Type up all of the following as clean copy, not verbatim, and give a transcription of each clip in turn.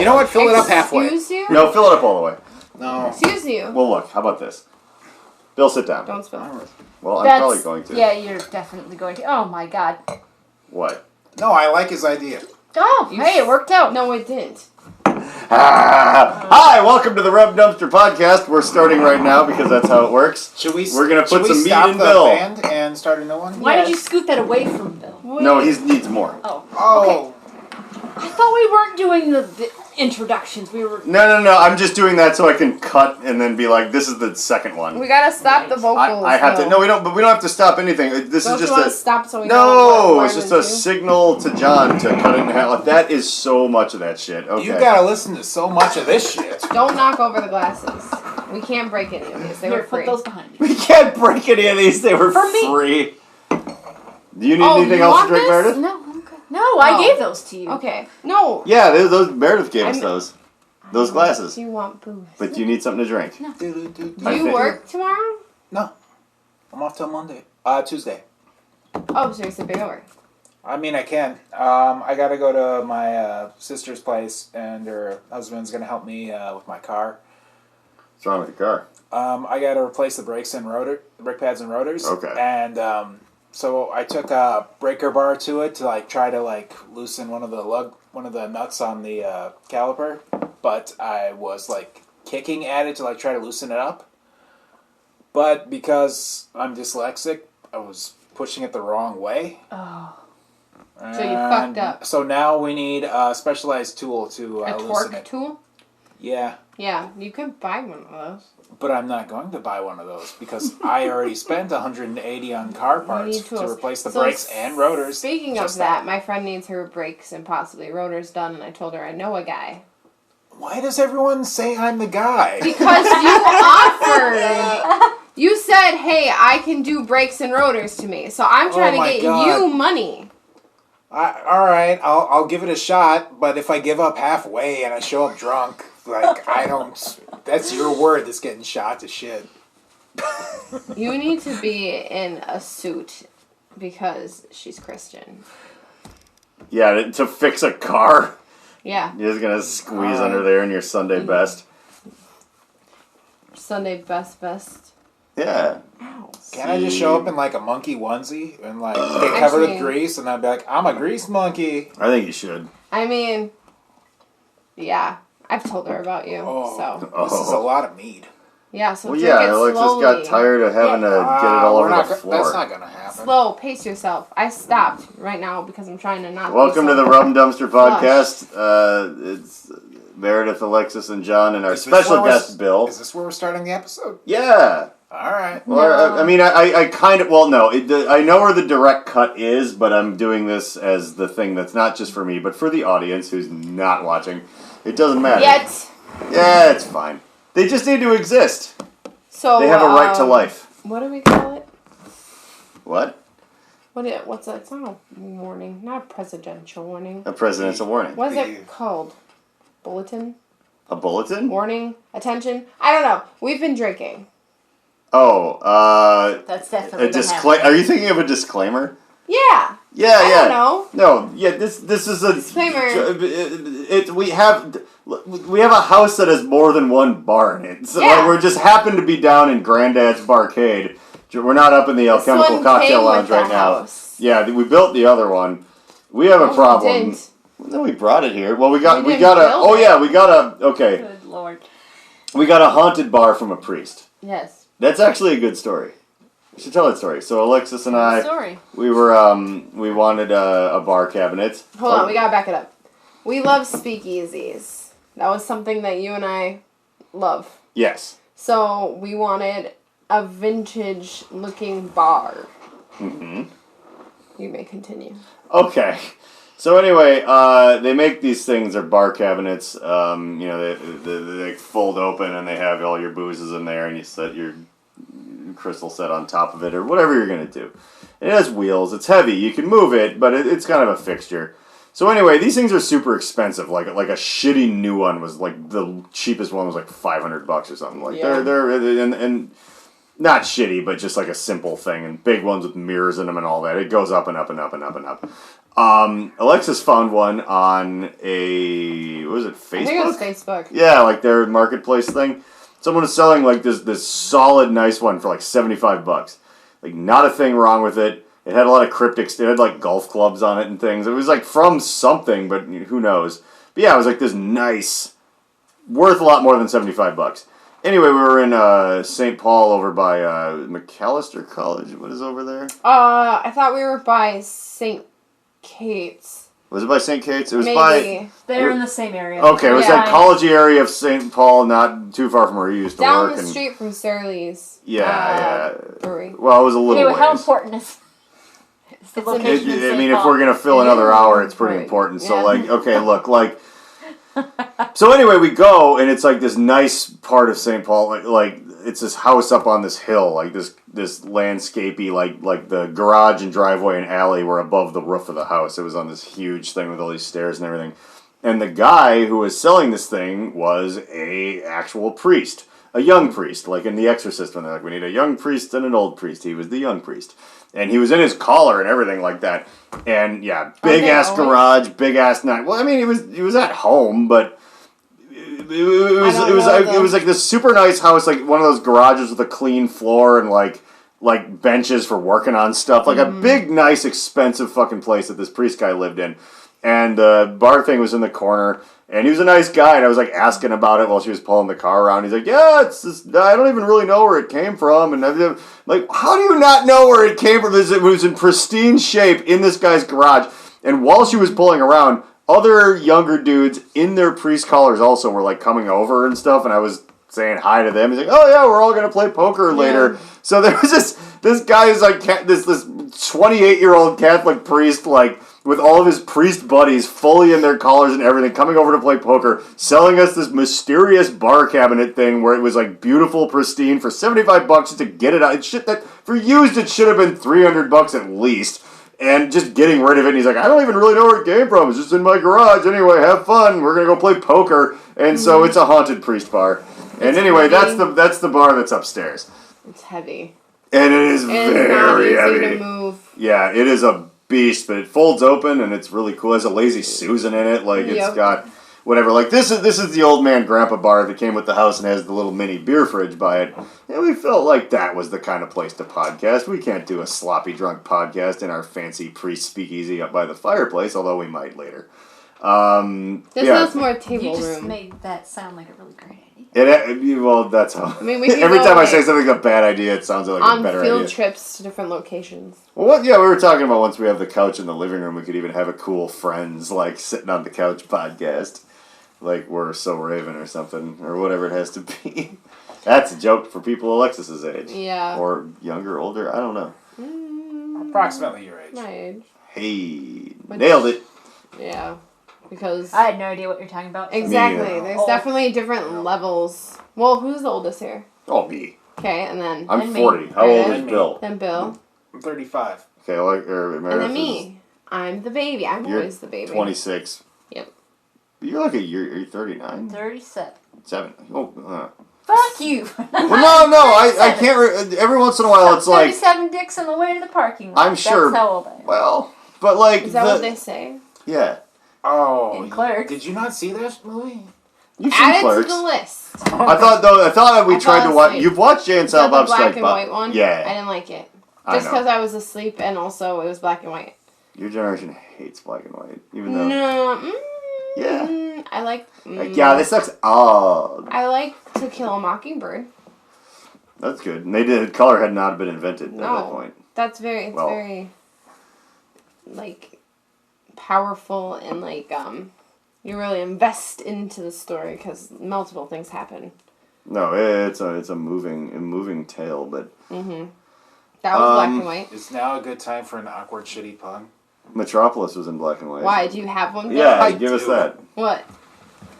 You know what? Fill it up halfway. Excuse you? No, fill it up all the way. No. Excuse you. Well, look. How about this? Bill, sit down. Don't spill. Well, I'm probably going to. Yeah, you're definitely going to. Oh my god. What? No, I like his idea. Oh, hey, it worked out. No, it didn't. Hi, welcome to the Rub Dumpster Podcast. We're starting right now because that's how it works. We're gonna put some meat in Bill. Band and start a new one? Why did you scoot that away from Bill? No, he needs more. Oh. Oh. Okay. I thought we weren't doing the introductions. We were. No. I'm just doing that so I can cut and then be like, this is the second one. We gotta stop the vocals. I have to. No, we don't. But we don't have to stop anything. This Don't is just you want a. to stop so we No, know what it's just we're a into? signal to John to cut it in half. Like, that is so much of that shit. Okay. You gotta listen to so much of this shit. Don't knock over the glasses. We can't break any of these. They Here, were free. put those behind you. We can't break any of these. They were For me. free. Do you need Oh, anything you else to want drink, this? Meredith? No, I'm good. No, I gave those to you. Okay. No. Yeah, those Meredith gave us I'm- those glasses. Do you want booze? But you need something to drink. Do I you think- work tomorrow? No. I'm off till Monday. Tuesday. Oh, so you're sleeping over. I mean, I can. I gotta go to my sister's place, and her husband's gonna help me with my car. What's wrong with your car? I gotta replace the brake pads and rotors. Okay. And so I took a breaker bar to it to try to loosen one of the nuts on the caliper, but I was kicking at it to try to loosen it up. But because I'm dyslexic, I was pushing it the wrong way. Oh. So you fucked up. So now we need a specialized tool to A loosen torque it. tool? Yeah, Yeah, you could buy one of those. but I'm not going to buy one of those because I already spent $180 on car parts need to tools. replace the So brakes and rotors. Speaking of Just that, my friend needs her brakes and possibly rotors done, and I told her I know a guy. Why does everyone say I'm the guy? Because you offered. You said, hey, I can do brakes and rotors to me. So I'm trying to my get God. you money. All right, I'll give it a shot, but if I give up halfway and I show up drunk, I don't. That's your word that's getting shot to shit. You need to be in a suit because she's Christian. Yeah, to fix a car. Yeah. You're just gonna squeeze under there in your Sunday best. Sunday best. Yeah. Ow. Can't I just show up in a monkey onesie and get covered with Actually- grease and I'd be like, I'm a grease monkey. I think you should. I mean, yeah. I've told her about you. So, This is a lot of mead. yeah, so Well, drink yeah, it Alexis slowly. got tired of having to get it all We're over not the go- floor. That's not gonna happen. Slow, pace yourself. I stopped right now because I'm trying to not be Welcome to so the Rum Dumpster flushed. Podcast. It's Meredith, Alexis, and John, and our Is this special where we're- guest, Bill. Is this where we're starting the episode? Yeah. All right. Well, I mean, I kind of, well, no, I know where the direct cut is, but I'm doing this as the thing that's not just for me, but for the audience who's not watching. It doesn't matter. Yet. Yeah, it's fine. They just need to exist. So They have a right to life. What do we call it? What? What's that? It's not a warning. Not a presidential warning. A presidential warning. What is it called? Bulletin? A bulletin? Warning? Attention? I don't know. We've been drinking. Oh, That's a definitely disclaimer. Are you thinking of a disclaimer? Yeah. Yeah, I yeah. don't know. No, yeah. This is a Disclaimer. We have a house that has more than one bar in it. So Yeah. we're just happen to be down in Granddad's Barcade. We're not up in the This Alchemical one Cocktail came Lounge with right the now. house. Yeah, we built the other one. We have a we problem. didn't. No, we brought it here. Well, we didn't got a. build Oh it. yeah, we got a. Okay, Good Lord. we got a haunted bar from a priest. Yes. That's actually a good story. We should tell that story. So Alexis and I, Sorry. we were we wanted a bar cabinet. Hold on. We gotta back it up. We love speakeasies. That was something that you and I love. Yes. So we wanted a vintage-looking bar. Mm-hmm. You may continue. Okay. So anyway, they make these things. They're bar cabinets. They fold open and they have all your boozes in there, and you set your crystal set on top of it or whatever you're gonna do. It has wheels. It's heavy. You can move it, but it's kind of a fixture. So anyway, these things are super expensive. Like a shitty new one was the cheapest one was $500 or something. They're and not shitty, but just a simple thing. And big ones with mirrors in them and all that. It goes up and up and up and up and up. Alexis found one on a, what was it, Facebook? I think it was Facebook. Yeah, like their marketplace thing. Someone is selling like this solid, nice one for like $75. Like not a thing wrong with it. It had a lot of cryptics. It had like golf clubs on it and things. It was like from something, but who knows? But yeah, it was like this nice, worth a lot more than $75. Anyway, we were in St. Paul over by McAllister College. What is over there? I thought we were by St. Kate's. Was it by St. Kate's? It was Maybe. They're in the same area. Okay, it was Yeah. that college area of St. Paul, not too far from where you used to Down work. the street from Surly's. Yeah. Brewery. Well, it was a little Anyway, ways. how important is the It's in- location in I St. mean, if Paul? we're gonna fill another Yeah. hour, it's pretty Right. important. So, Yeah. like, okay, look, like. So anyway, we go, and it's like this nice part of St. Paul, like it's this house up on this hill, like this landscapey, like the garage and driveway and alley were above the roof of the house. It was on this huge thing with all these stairs and everything. And the guy who was selling this thing was a actual priest, a young priest, like in The Exorcist, when they're like, we need a young priest and an old priest. He was the young priest. And he was in his collar and everything like that. And yeah, big ass garage, big ass night. Well, I mean, he was at home, but it was like this super nice house, like one of those garages with a clean floor and like benches for working on stuff, like a big, nice, expensive fucking place that this priest guy lived in. And the bar thing was in the corner, and he was a nice guy, and I was like asking about it while she was pulling the car around. He's like, yeah, it's this, I don't even really know where it came from. And I'm like, how do you not know where it came from? It was in pristine shape in this guy's garage. And while she was pulling around, other younger dudes in their priest collars also were like coming over and stuff, and I was saying hi to them. He's like, oh yeah, we're all gonna play poker later. So there was this guy who's like this 28-year-old Catholic priest, like with all of his priest buddies fully in their collars and everything, coming over to play poker, selling us this mysterious bar cabinet thing where it was like beautiful, pristine for $75 just to get it out. It's shit that for used it should have been $300 at least. And just getting rid of it, and he's like, I don't even really know where it came from. It's just in my garage. Anyway, have fun. We're gonna go play poker. And so it's a haunted priest bar. And anyway, that's the bar that's upstairs. It's heavy. And it is very not easy heavy. to move. Yeah, it is a beast, but it folds open and it's really cool. It has a Lazy Susan in it. Like it's got whatever. Like this is the old man grandpa bar that came with the house and has the little mini beer fridge by it. And we felt like that was the kind of place to podcast. We can't do a sloppy drunk podcast in our fancy priest speakeasy up by the fireplace, although we might later. This has more table You just room. made that sound like a really great idea. Well, that's how. I mean, we could every go, time I like, say something's a bad idea, it sounds like a better idea. On field trips to different locations. Well, what? Yeah, we were talking about once we have the couch in the living room, we could even have a cool friends like sitting on the couch podcast, like we're So Raven or something or whatever it has to be. That's a joke for people Alexis's age. Yeah. Or younger, older. I don't know. Approximately your age. My age. Hey, nailed it. Yeah. Because I had no idea what you're talking about. exactly, there's definitely different levels. Well, who's the oldest here? Oh, me. Okay, and then I'm And 40. me. How old And is me. Bill? then Bill, I'm 35. Okay, Meredith and then me. I'm the baby. I'm You're always the baby. 26. Yep. You're like a year. Are you 39? 37. 7. Oh. Fuck you. Well, no. I can't. Every once in a while, it's like 37 dicks on the way to the parking lot. I'm sure. That's how old I am. Well, but like Is that what they say? Yeah. Oh, In Clerks. did you not see that movie? You've Add seen it Clerks. to the list. I thought we I tried fell to watch. asleep. You've watched Jay and The Silent Bob black Strike and Back. white one. I Yeah. didn't like it. I Just know. because I was asleep and also it was black and white. Your generation hates black and white, even though. No. Yeah. I like. Like, yeah, this looks odd. I like To Kill a Mockingbird. That's good. And they did. Color had not been invented at that No. point. That's very. It's Well- very. Like, powerful and like you really invest into the story because multiple things happen. No, it's a moving tale, but That was black and white. Is now a good time for an awkward, shitty pun? Metropolis was in black and white. Why? Do you have one? Yeah, I give us do. that. What?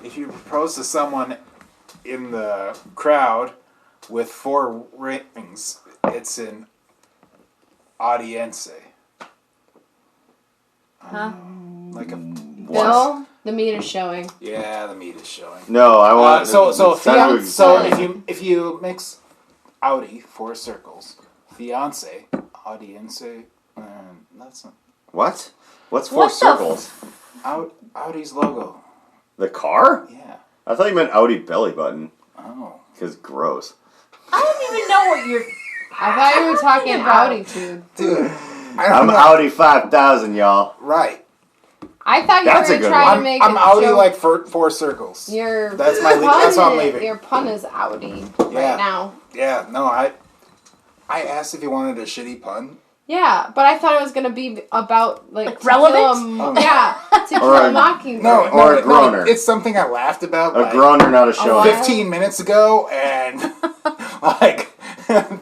If you propose to someone in the crowd with 4 rings, it's an audience. Huh? Like a Bill, the meat is showing. yeah, the meat is showing. No, I want. So fiance. if you mix Audi 4 circles, fiance, audience, that's not. What? What's four What the circles? Audi's logo. The car? Yeah. I thought you meant Audi belly button. Oh. Because gross. I don't even know what you're. I thought you were talking Audi too. Dude. I'm Audi 5000, y'all. Right. I thought you That's a were good trying one. to make I'm a Audi joke. like four circles. Your That's my pun that's how I'm is- leaving. Your pun is Audi Yeah. right now. Yeah, no, I asked if you wanted a shitty pun. Yeah, but I thought it was gonna be about Like to kill relevant? yeah, to kill Or a a- mockingbird. No, Or a no, groaner. it's something I laughed about A like groaner, not a show. what? 15 minutes ago, and like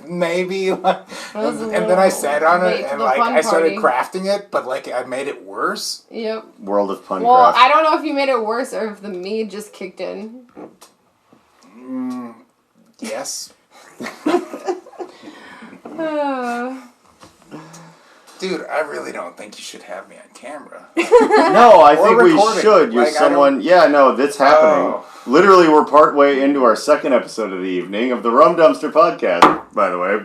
maybe like, was a and then I little sat on late it to and the like fun I started party. crafting it, but like I made it worse. Yep. World of Puncraft. Well, I don't know if you made it worse or if the mead just kicked in. Yes, Uh, dude, I really don't think you should have me on camera. No, I Or think we record it. should. You're Like, I someone. Yeah, no, that's happening. Oh. Literally, we're partway into our second episode of the evening of the Rum Dumpster podcast, by the way.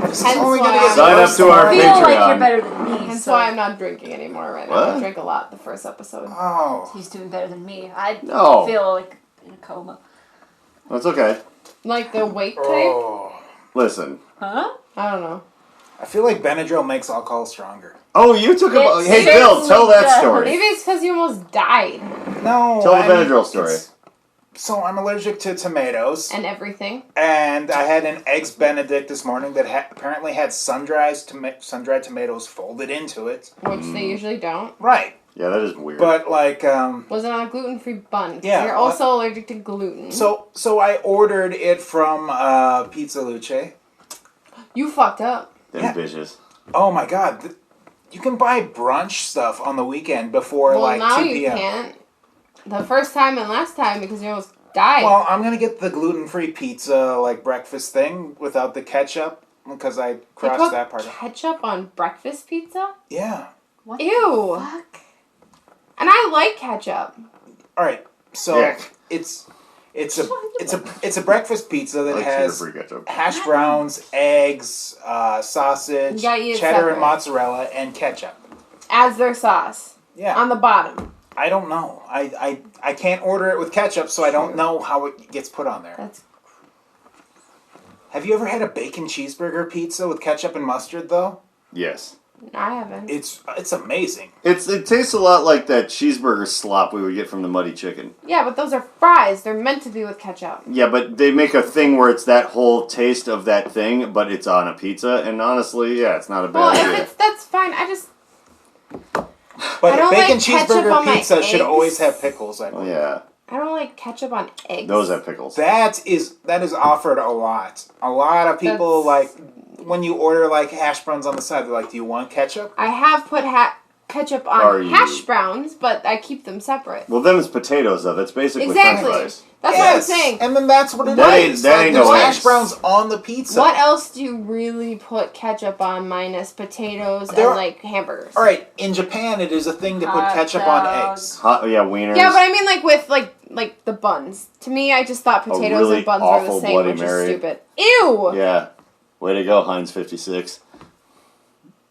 This is Hence only gonna why get I'm- Sign up worse to our I tomorrow. feel like Patreon. you're better than me. That's so why I'm not drinking anymore right now. What? I drank a lot the first episode. Oh, He's doing better than me. I No. feel like in a coma. That's okay. Like the wake tape? oh. Listen. Huh? I don't know. I feel like Benadryl makes alcohol stronger. Oh, you took a. It Hey, Bill, tell that certainly story. Maybe it's because you almost died No, Tell the I mean, Benadryl story. So I'm allergic to tomatoes, and everything. and I had an eggs Benedict this morning that apparently had sun-dried tomatoes folded into it. Which they usually don't. Right, Yeah, that is weird. but like Was it on a gluten-free bun? 'Cause Yeah, You're also allergic to gluten. so I ordered it from Pizza Luce. You fucked up. Them yeah. bitches. Oh my god, you can buy brunch stuff on the weekend before Well, like now 2 you p.m. can't. The first time and last time because you almost died. Well, I'm gonna get the gluten-free pizza like breakfast thing without the ketchup because I They crossed put that part. ketchup on breakfast pizza? Yeah. What Ew. the fuck? And I like ketchup. All right. So Yeah. it's a breakfast pizza that Like has sugar-free ketchup. hash browns, eggs, sausage, You gotta eat it cheddar separate. and mozzarella, and ketchup. As their sauce. Yeah. On the bottom. I don't know. I can't order it with ketchup, so I don't know how it gets put on there. That's Have you ever had a bacon cheeseburger pizza with ketchup and mustard though? Yes. I haven't. It's amazing. It tastes a lot like that cheeseburger slop we would get from the Muddy Chicken. Yeah, but those are fries. They're meant to be with ketchup. Yeah, but they make a thing where it's that whole taste of that thing, but it's on a pizza, and honestly, yeah, it's not a Well, bad if idea. it's that's fine. I But don't a bacon like ketchup cheeseburger on my pizza should eggs. always have pickles. I Oh, believe. yeah, don't like ketchup on eggs. those have pickles. That is offered a lot. A lot of people That's- like when you order like hash browns on the side. They're like, "Do you want ketchup?" I have put ketchup Are on you- hash browns, but I keep them separate. Well, then it's potatoes, though. That's basically Exactly. french fries. That's what I'm saying. And then that's what it is. That ain't Like, no there's hash eggs. browns on the pizza. What else do you really put ketchup on minus potatoes There and are- like hamburgers? All right, in Japan, it is a thing to put Hot ketchup on dog. eggs. Hot, yeah, wieners. Yeah, but I mean like with like the buns. To me, I just thought potatoes really and buns were the awful same, Bloody which Mary. is stupid. Ew! Yeah. Way to go, Heinz 56.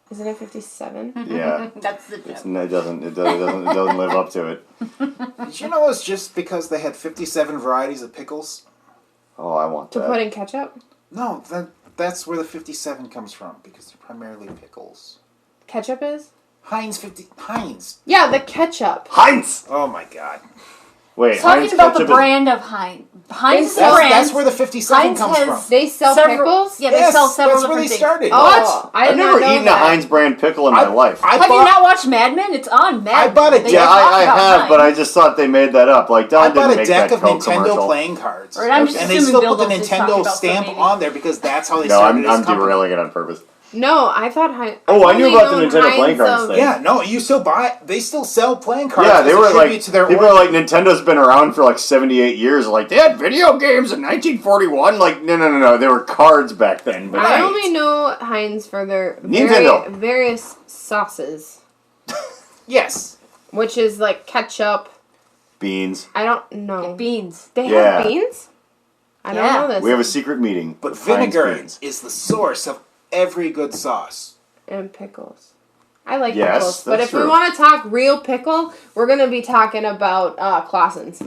Isn't it 57? Yeah. That's the It's, joke. it doesn't live up to it. Did you know it's just because they had 57 varieties of pickles? Oh, I want To that. put in ketchup? No, that's where the 57 comes from because they're primarily pickles. Ketchup is? Heinz. Yeah, the ketchup. Heinz! Oh my god. Wait, Talking Heinz about the ketchup is- brand of Heinz. Heinz is the That's, brand. that's where the 57 Heinz comes has- from. They sell Several- pickles? Yeah, they Yes, sell several that's where they different started. Oh, What? I I've did not never know eaten that. a Heinz brand pickle in my life. I Have you bought- not watched Mad Men? It's on Mad Men. I bought a They deck- Yeah, talk I about have, but I Heinz. just thought they made that up. Like, I Don bought didn't a make deck that of Coke Nintendo commercial. playing cards. Right, I'm just and they assuming still Bill put the knows he's talking Nintendo about stamp something. on there because that's how they No, started I'm this company. derailing it on purpose. No, I thought Heinz. Oh, I knew I've about the only Nintendo known playing Heinz cards of- thing. Yeah, no, you still buy. They still sell playing cards. Yeah, they as a were tribute like, to their people are like, origin. Nintendo's been around for like 78 years. Like, they had video games in 1941. Like, no. They were cards back then. But I only know Heinz for their Nintendo. various sauces, Yes. which is like ketchup. beans. I don't know. Beans. They Yeah. have beans? I don't Yeah. know this. We have a secret meeting. But Heinz vinegar beans. is the source of every good sauce. And pickles. I like Yes, pickles. But that's if we true. want to talk real pickle, we're going to be talking about Clausen's.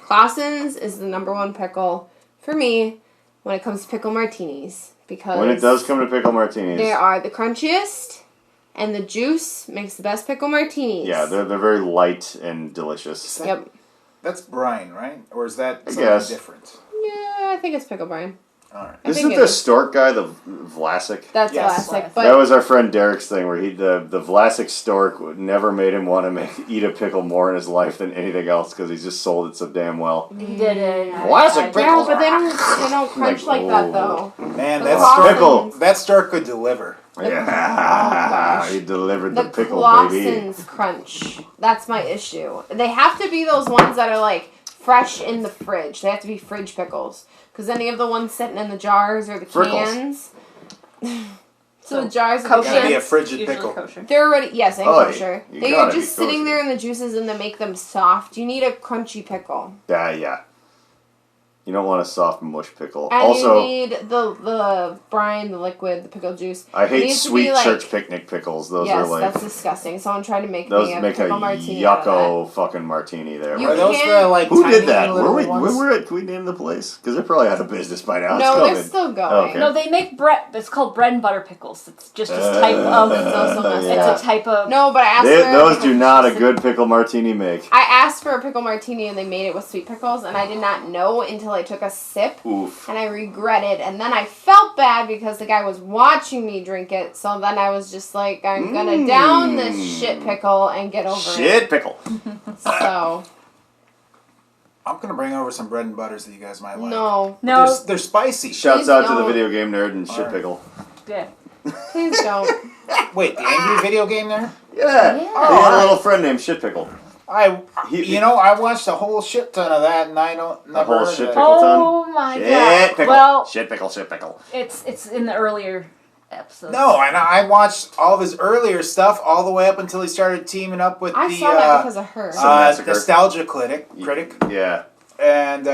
Clausen's is the number one pickle for me when it comes to pickle martinis. Because When it does come to pickle martinis. they are the crunchiest, and the juice makes the best pickle martinis. Yeah, they're very light and delicious. Yep. That's brine, right? Or is that something guess. different? Yeah, I think it's pickle brine. All right. Isn't it the is. stork guy the Vlasic? That's Yes. classic. That But was our friend Derek's thing, where the Vlasic stork never made him want to eat a pickle more in his life than anything else because he's just sold it so damn well. He did it. Classic yeah, pickles. but they don't crunch like that though. Man, The that Clausen's- stork, that stork could deliver. Yeah, gosh. he delivered the The pickle, baby. Clausen's crunch. That's my issue. They have to be those ones that are like fresh in the fridge. They have to be fridge pickles. Because any of the ones sitting in the jars or the Frickles. cans. So the jars or the Kosher. Gotta be a cans, frigid Usually pickle. kosher. they're already, yes, and Oh, kosher. you They gotta are be just sitting kosher. there in the juices and they make them soft. You need a crunchy pickle. Yeah. You don't want a soft mush pickle. And Also, you need the brine, the liquid, the pickle juice. I It hate needs to sweet be like- church picnic pickles. Those yes, are like that's disgusting. Someone tried to make those me a make a pickle martini out of that. yucko fucking martini there. You Are those can't- the like Who tiny did that? little Were ones? we at? Can we name the place? Because they're probably out of business by now. No, it's they're COVID. still going. Okay. No, they make bread. It's called bread and butter pickles. It's just this type That's of. also messed yeah. It's a type of. No, but I asked They- for those do not a good pickle martini make. I asked for a pickle martini and they made it with sweet pickles and I did not know until I took a sip Oof. and I regretted and then I felt bad because the guy was watching me drink it. So then I was just like, I'm gonna down this shit pickle and get over Shit pickle. it. So I'm gonna bring over some bread and butters that you guys might like. no, No. They're spicy. Shouts Please out to the don't. video game nerd and shit Alright. pickle. Yeah. please don't. Wait, the angry video game there? Yeah. Yeah. He had a little friend named Shit Pickle. I He- I watched a whole shit ton of that, and I don't never whole heard of shit it. pickle. Oh my Shit god. pickle. Well, Shit pickle. Shit pickle. it's in the earlier episodes. No, and I watched all of his earlier stuff all the way up until he started teaming up with I the saw that because of her. Massacre. nostalgia critic, Yeah. and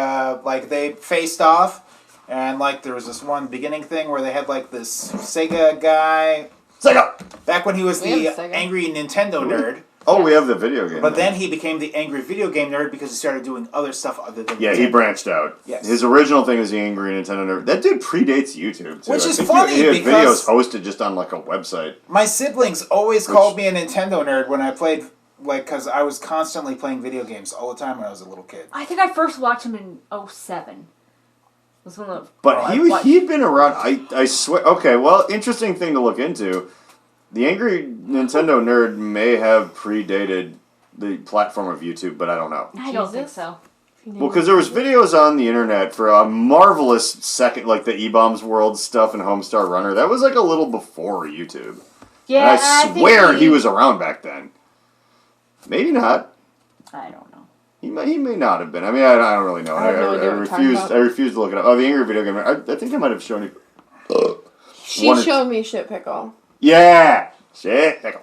like they faced off, and like there was this one beginning thing where they had like this Sega guy Sega. back when he was We the have Sega. angry Nintendo nerd. Oh, we have the video game. But then he became the angry video game nerd because he started doing other stuff other than Yeah, he Nintendo. branched out. Yes. His original thing was the Angry Nintendo Nerd. That dude predates YouTube, too. Which I is think funny he had because- videos hosted just on, like, a website. My siblings always called me a Nintendo nerd when I played, like, because I was constantly playing video games all the time when I was a little kid. I think I first watched him in 2007. Was one of But Oh, I he'd been around, I swear. Okay, well, interesting thing to look into. The Angry Nintendo Nerd may have predated the platform of YouTube, but I don't know. I don't think Jesus. so. Well, because there was videos on the internet for a marvelous second, like the E-Bombs World stuff and Homestar Runner. That was like a little before YouTube. Yeah, And I think swear he was around back then. Maybe not. I don't know. He may not have been. I mean, I don't really know. I have no idea what you're talking about. I refused to look it up. Oh, the Angry Video Game. I think I might have shown you. She One or- showed me shit pickle. Yeah, Shit Pickle.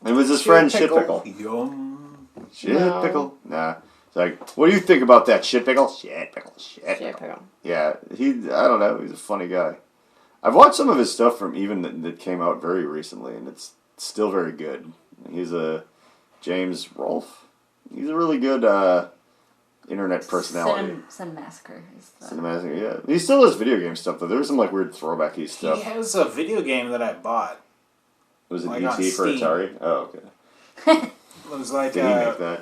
It was his friend Shit Pickle. Yum. Shit No. Pickle. Nah. It's like, what do you think about that Shit Pickle? Shit Pickle. Shit Shit Pickle. pickle. Yeah, I don't know. He's a funny guy. I've watched some of his stuff from even that came out very recently, and it's still very good. He's a James Rolfe. He's a really good internet personality. Cinemassacre. Is the... Cinematic, yeah. He still does video game stuff, though. There was some like weird throwbacky stuff. He has a video game that I bought. Was it like on E.T. for Steam. Atari? Oh, okay. It was like, Did he make that?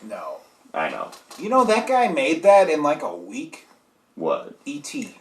no. I know. You know, that guy made that in like a week. What? E.T.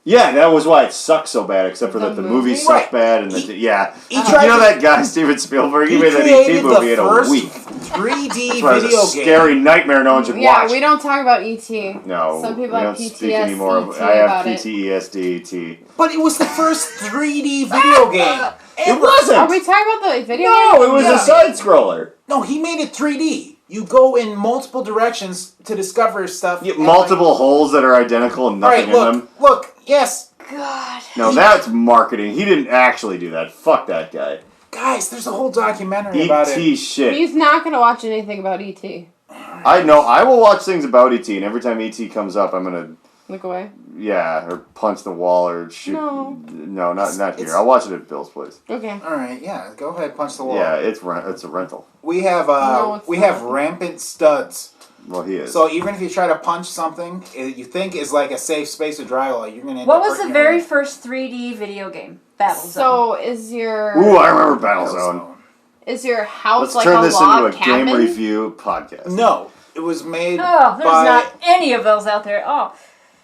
Yeah, that was why it sucked so bad, except for The that the movie movie? sucked Right. bad, and He you tried know to- that guy Steven Spielberg. He He made that created E.T. movie the in a first week. 3D That's why it was video a game. scary nightmare no one should Yeah, watch. we don't talk about E.T. No, Some people we have don't speak anymore. PTSD I have about it. PTSD. But it was the first 3D video game. It ever. wasn't. Are we talking about the video No, game? it was Yeah. a side scroller. No, he made it 3D. You go in multiple directions to discover stuff. and, Multiple holes that are identical and Like, nothing all right, in look, them. look, yes. God. No, that's marketing. He didn't actually do that. Fuck that guy. Guys, there's a whole documentary about E.T. it. shit. He's not going to watch anything about E.T. I know. I will watch things about E.T. and every time E.T. comes up, I'm gonna Look away. Yeah, or punch the wall or shoot. No, not here. I'll watch it at Bill's place. Okay. All right, yeah, go ahead, punch the wall. Yeah, it's a rental. We have No, it's have not. rampant studs. Well, he is. So even if you try to punch something you think is like a safe space to drywall, you're gonna end What up was the hurting very your first 3D video game? Battlezone. So is your Ooh, I remember hand. Battlezone. house Let's like turn a this log into a cabin? game review podcast. No, it was made Oh, there's by... not any of those out there. Oh,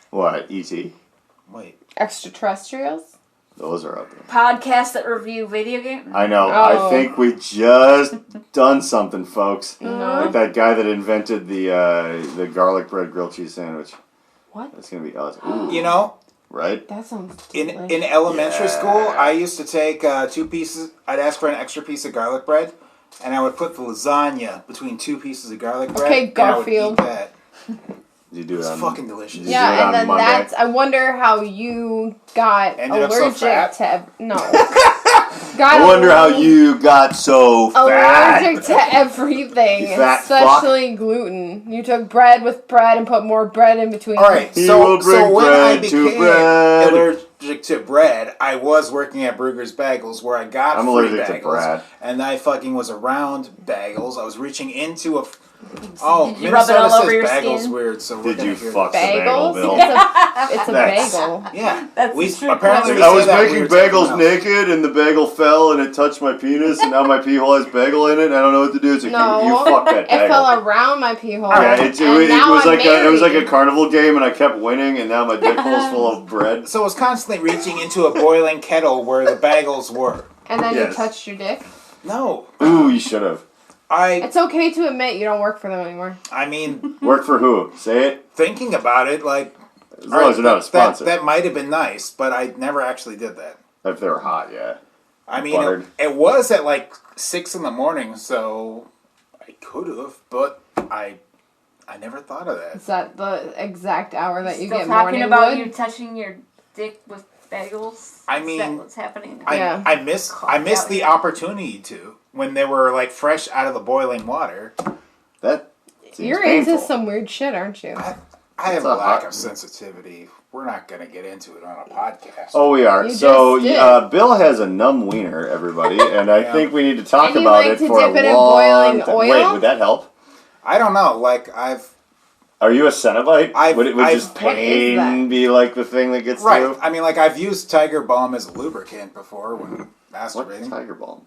What? E.T.? Wait. Extraterrestrials? Those are out there. podcasts that review video games. I know. Oh. I think we just done something, folks. No. Like that guy that invented the garlic bread grilled cheese sandwich. What? That's gonna be awesome. Ooh, You know, right? That sounds in delicious. elementary Yeah. school, I used to take 2 pieces. I'd ask for an extra piece of garlic bread, and I would put the lasagna between 2 pieces of garlic bread. Okay, and Garfield. I would eat that. Did you do It it was on fucking delicious. Did you do it Yeah, on and then Monday? that's. I wonder how you got Ended up so allergic fat? to. No. Got I wonder how allergic- you got so fat. allergic to everything, You fat especially gluten. You took bread with bread and put more bread in between. All right, He so will bring when I bread to became bread. allergic to bread, I was working at Brugger's Bagels, where I got I'm free allergic to bagels, bread. and I fucking was around bagels. I was reaching into a. Oh, Did you rub it Minnesota all says over your bagels skin? weird. So we're Did gonna you hear fuck that. the bagel, Bagels? Bill? It's a That's- bagel. Yeah, That's we true. apparently we I say was that making weird to bagels everyone else. naked, and the bagel fell, and it touched my penis, and now my pee hole has bagel in it, and I don't know what to do. So No, you fuck that it bagel. fell around my pee hole. Yeah, and it now was I'm like it was like a married. carnival game, and I kept winning, and now my dick hole's full of bread. So I was constantly reaching into a boiling kettle where the bagels were. And then Yes. you touched your dick. No, Ooh, you should have. It's okay to admit you don't work for them anymore. I mean, Work for who? Say it. thinking about it, like, As long as they're not a sponsor. that might have been nice, but I never actually did that. If they're hot, yeah. I mean, Buttered. it was at like 6 a.m, so I could have, but I never thought of that. Is that the exact hour that you Still get talking morning about wood? you touching your dick with bagels. I Is mean, that what's happening? Yeah. I missed the opportunity to when they were like fresh out of the boiling water. That seems You're painful. into some weird shit, aren't you? I have It's a a lack hot- of sensitivity. We're not going to get into it on a podcast. Oh, we are. You So, just did. Bill has a numb wiener, everybody, and I Yeah. think we need to talk And you about like it to for dip a it in long boiling time. oil? Wait, would that help? I don't know. Like Are you a Cenobite? I've- Would just What is that? pain be like the thing that gets right. through? I mean, like I've used Tiger Balm as a lubricant before when What's masturbating. Tiger Balm?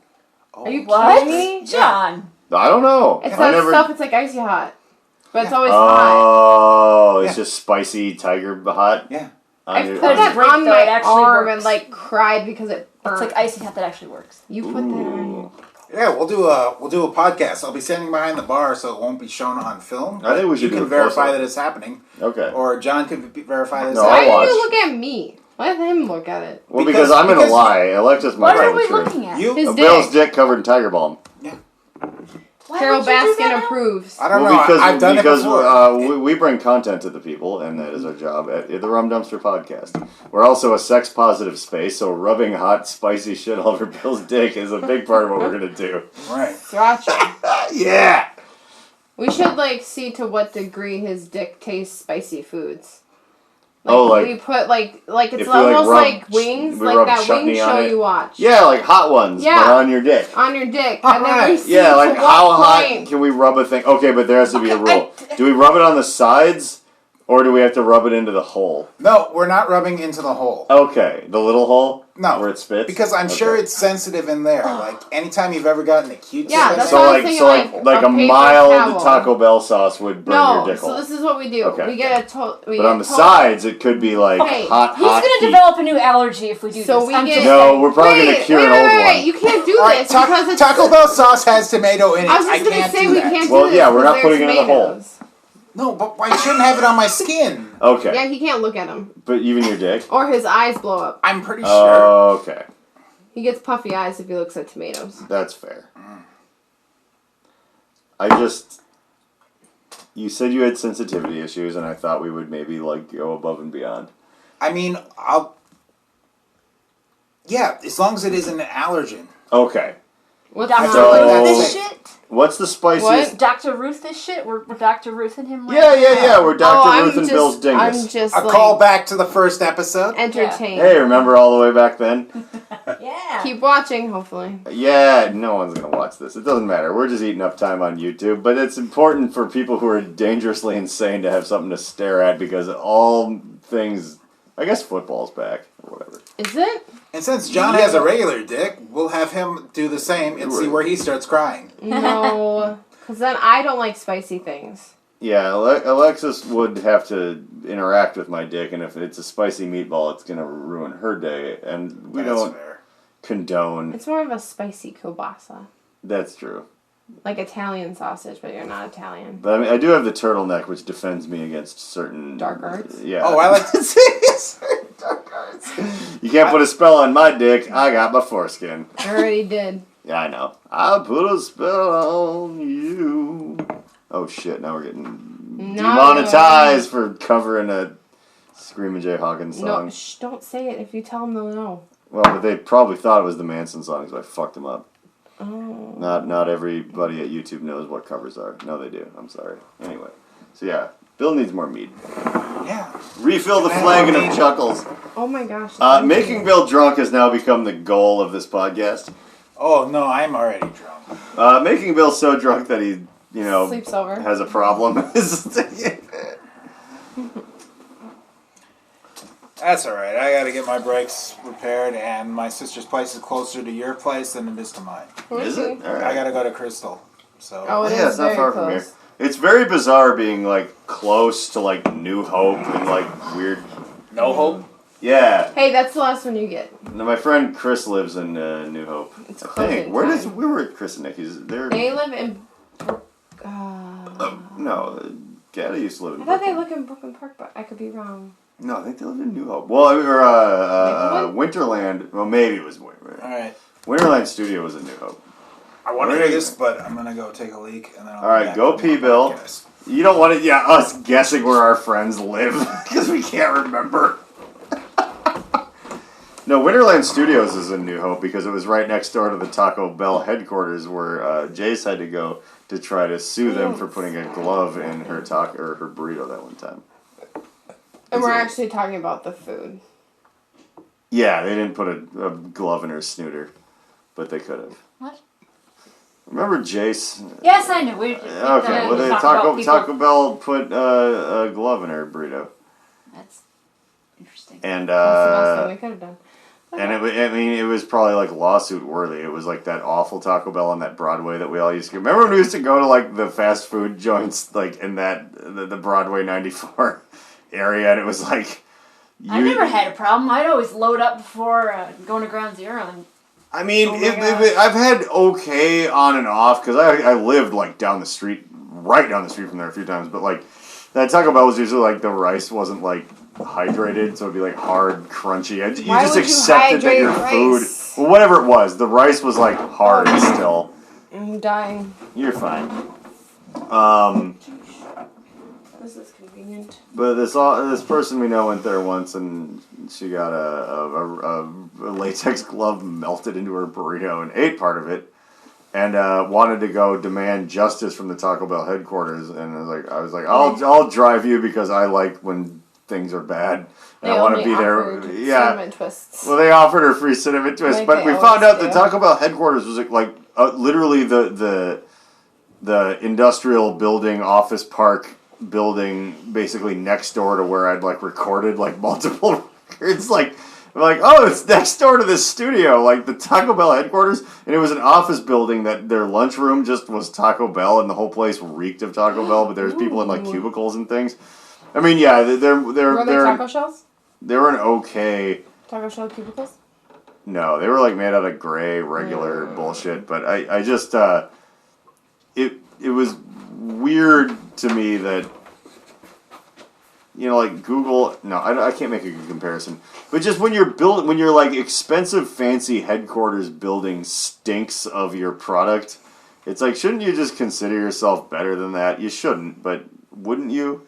Oh. Are you What? kidding me? John. I don't know. It's I that never. stuff, it's like icy hot. But it's Yeah. always hot. Oh, it's Yeah. just spicy tiger hot. Yeah. I your- put that Great, on though, my it actually arm works. and like cried because it burnt. It's like icy hot that actually works. You put that on you. Yeah, we'll do a podcast. I'll be standing behind the bar, so it won't be shown on film. I think we should You do can a verify close-up. that it's happening, Okay. or John can verify that it's No, Why I'll happening. watch. do you look at me? Let him look at it. Well, because I'm gonna because- lie. Alexis might What tell are the we truth. looking at? You, His Bill's dick. dick covered in Tiger Balm. Why Carol would you do Baskin that? approves. I don't Well, know. because I've done it before. we bring content to the people, and that is our job at the Rum Dumpster Podcast. We're also a sex positive space, so rubbing hot, spicy shit all over Bill's dick is a big part of what we're gonna do. Right. Sriracha. Yeah. We should like see to what degree his dick tastes spicy foods. Like, Oh, like- we put like it's if we, almost rub- like wings, we like rub that wing chutney on show it. you watch. Yeah, like hot ones, Yeah. but on your dick. On your dick, and then we Alright. see Yeah, like to what how hot point. can we rub a thing? Okay, but there has to be a rule. Do we rub it on the sides, or do we have to rub it into the hole? No, we're not rubbing into the hole. Okay, the little hole. No, where it spits. Because I'm sure Okay. it's sensitive in there. Like anytime you've ever gotten a cute. Yeah, tip that's in what there- I was thinking, like a a paper mild towel. Taco Bell sauce would burn No, your dick so hole. this is what we do. Okay. We get a But on the sides, it could be like Okay, hot, He's hot gonna heat. develop a new allergy if we do So this. we I'm get- just No, saying. we're probably gonna cure an old one. You can't do All right, this because it's Taco Bell sauce has tomato in it. I was just gonna can't say do we that. can't Well, do this. yeah, we're not because putting there's it in the hole. tomatoes. No, but I shouldn't have it on my skin. Okay, Yeah, he can't look at him, but even your dick. or his eyes blow up. I'm pretty sure. Okay, He gets puffy eyes if he looks at tomatoes. that's fair. You said you had sensitivity issues, and I thought we would maybe like go above and beyond. I mean, Yeah, as long as it isn't an allergen. Okay. What's Dr. So- Ruth this shit? What's the spiciest? What? Dr. Ruth this shit? We're Dr. Ruth and him right Yeah. We're Dr. Ruth and I'm Bill's dingus. I'm just A call back to the first episode. entertained. Hey, remember all the way back then? Yeah. Keep watching, hopefully. Yeah, no one's gonna watch this. It doesn't matter. We're just eating up time on YouTube, but it's important for people who are dangerously insane to have something to stare at because all things. I guess football's back or whatever. Is it? And since John has a regular dick, we'll have him do the same and see where he starts crying. No. Because then I don't like spicy things. Yeah, Alexis would have to interact with my dick, and if it's a spicy meatball, it's gonna ruin her day, and we That's don't fair. condone. It's more of a spicy kielbasa. That's true. Like Italian sausage, but you're not Italian. But I mean, I do have the turtleneck, which defends me against certain Dark arts? Yeah. Oh, I like to see certain dark arts. You can't put a spell on my dick. I got my foreskin. I already did. Yeah, I know. I'll put a spell on you. Oh shit! Now we're getting demonetized for covering a Screaming Jay Hawkins song. No, don't say it. If you tell them, they'll know. Well, but they probably thought it was the Manson song, so I fucked them up. Oh. Not everybody at YouTube knows what covers are. No, they do. I'm sorry. Anyway, so yeah, Bill needs more mead. Yeah. Refill the Can I have flagon more of mead? chuckles. Oh my gosh. Making Bill drunk has now become the goal of this podcast. Oh, no, I'm already drunk. Making Bill so drunk that he, Sleeps over. has a problem. That's alright. I gotta get my brakes repaired, and my sister's place is closer to your place than it is to mine. Is it? All right. I gotta go to Crystal. So. Oh, it Yeah, is it's not very far close. from here. It's very bizarre being like close to like New Hope and like weird. No hope? Yeah. Hey, that's the last one you get. No, my friend Chris lives in New Hope. It's I close think. in Where time. were Chris and Nicky's? They're They live in. no. Gaddy used to live in. I thought they Brooklyn. live in Brooklyn Park, but I could be wrong. No, I think they lived in New Hope. Well, or Winterland. Well, maybe it was Alright. Winterland Studio was in New Hope. I want to Where do is this, but I'm gonna go take a leak, and then I'll Alright, be back go for pee, more Bill. podcast. You don't want to, us guessing where our friends live because we can't remember. No, Winterland Studios is in New Hope because it was right next door to the Taco Bell headquarters where Jace had to go to try to sue them for putting a glove in her her burrito that one time. And we're actually talking about the food. Yeah, they didn't put a glove in her snooter, but they could have. What? Remember Jace? Yes, I know. We Okay, well, they Taco Bell put a glove in her burrito. That's interesting. And That's the best thing we could have done. and it was probably like lawsuit worthy. It was like that awful Taco Bell on that Broadway that we all used to. Remember when we used to go to like the fast food joints like in that the Broadway 94 area, and it was like. I never had a problem. I'd always load up before going to Ground Zero. And I mean, Oh my gosh. I've had okay on and off because I lived like down the street, right down the street from there a few times. But like that Taco Bell was usually like the rice wasn't like hydrated, so it'd be like hard, crunchy. You Why just would you accepted that hydrate your rice? food, well, whatever it was, the rice was like hard still. I'm dying. You're fine. This is convenient. But this person we know went there once, and she got a latex glove melted into her burrito and ate part of it, and wanted to go demand justice from the Taco Bell headquarters. And I was like, I'll drive you because I like when things are bad, and I want to be there. Yeah. Cinnamon twists. Well, they offered her free cinnamon twist, Like but they we found always out the do. Taco Bell headquarters was like literally the industrial building, office park building, basically next door to where I'd like recorded like multiple records. Like, oh, it's next door to this studio, like the Taco Bell headquarters, and it was an office building that their lunchroom just was Taco Bell, and the whole place reeked of Taco Bell. But there's people in like cubicles and things. I mean, yeah, Were they they're taco shells? they were an okay. Taco shell cubicles? No, they were like made out of gray, regular bullshit. But I just it was weird to me that like Google. No, I can't make a good comparison. But just when you're like expensive, fancy headquarters building stinks of your product, it's like, shouldn't you just consider yourself better than that? You shouldn't, but wouldn't you?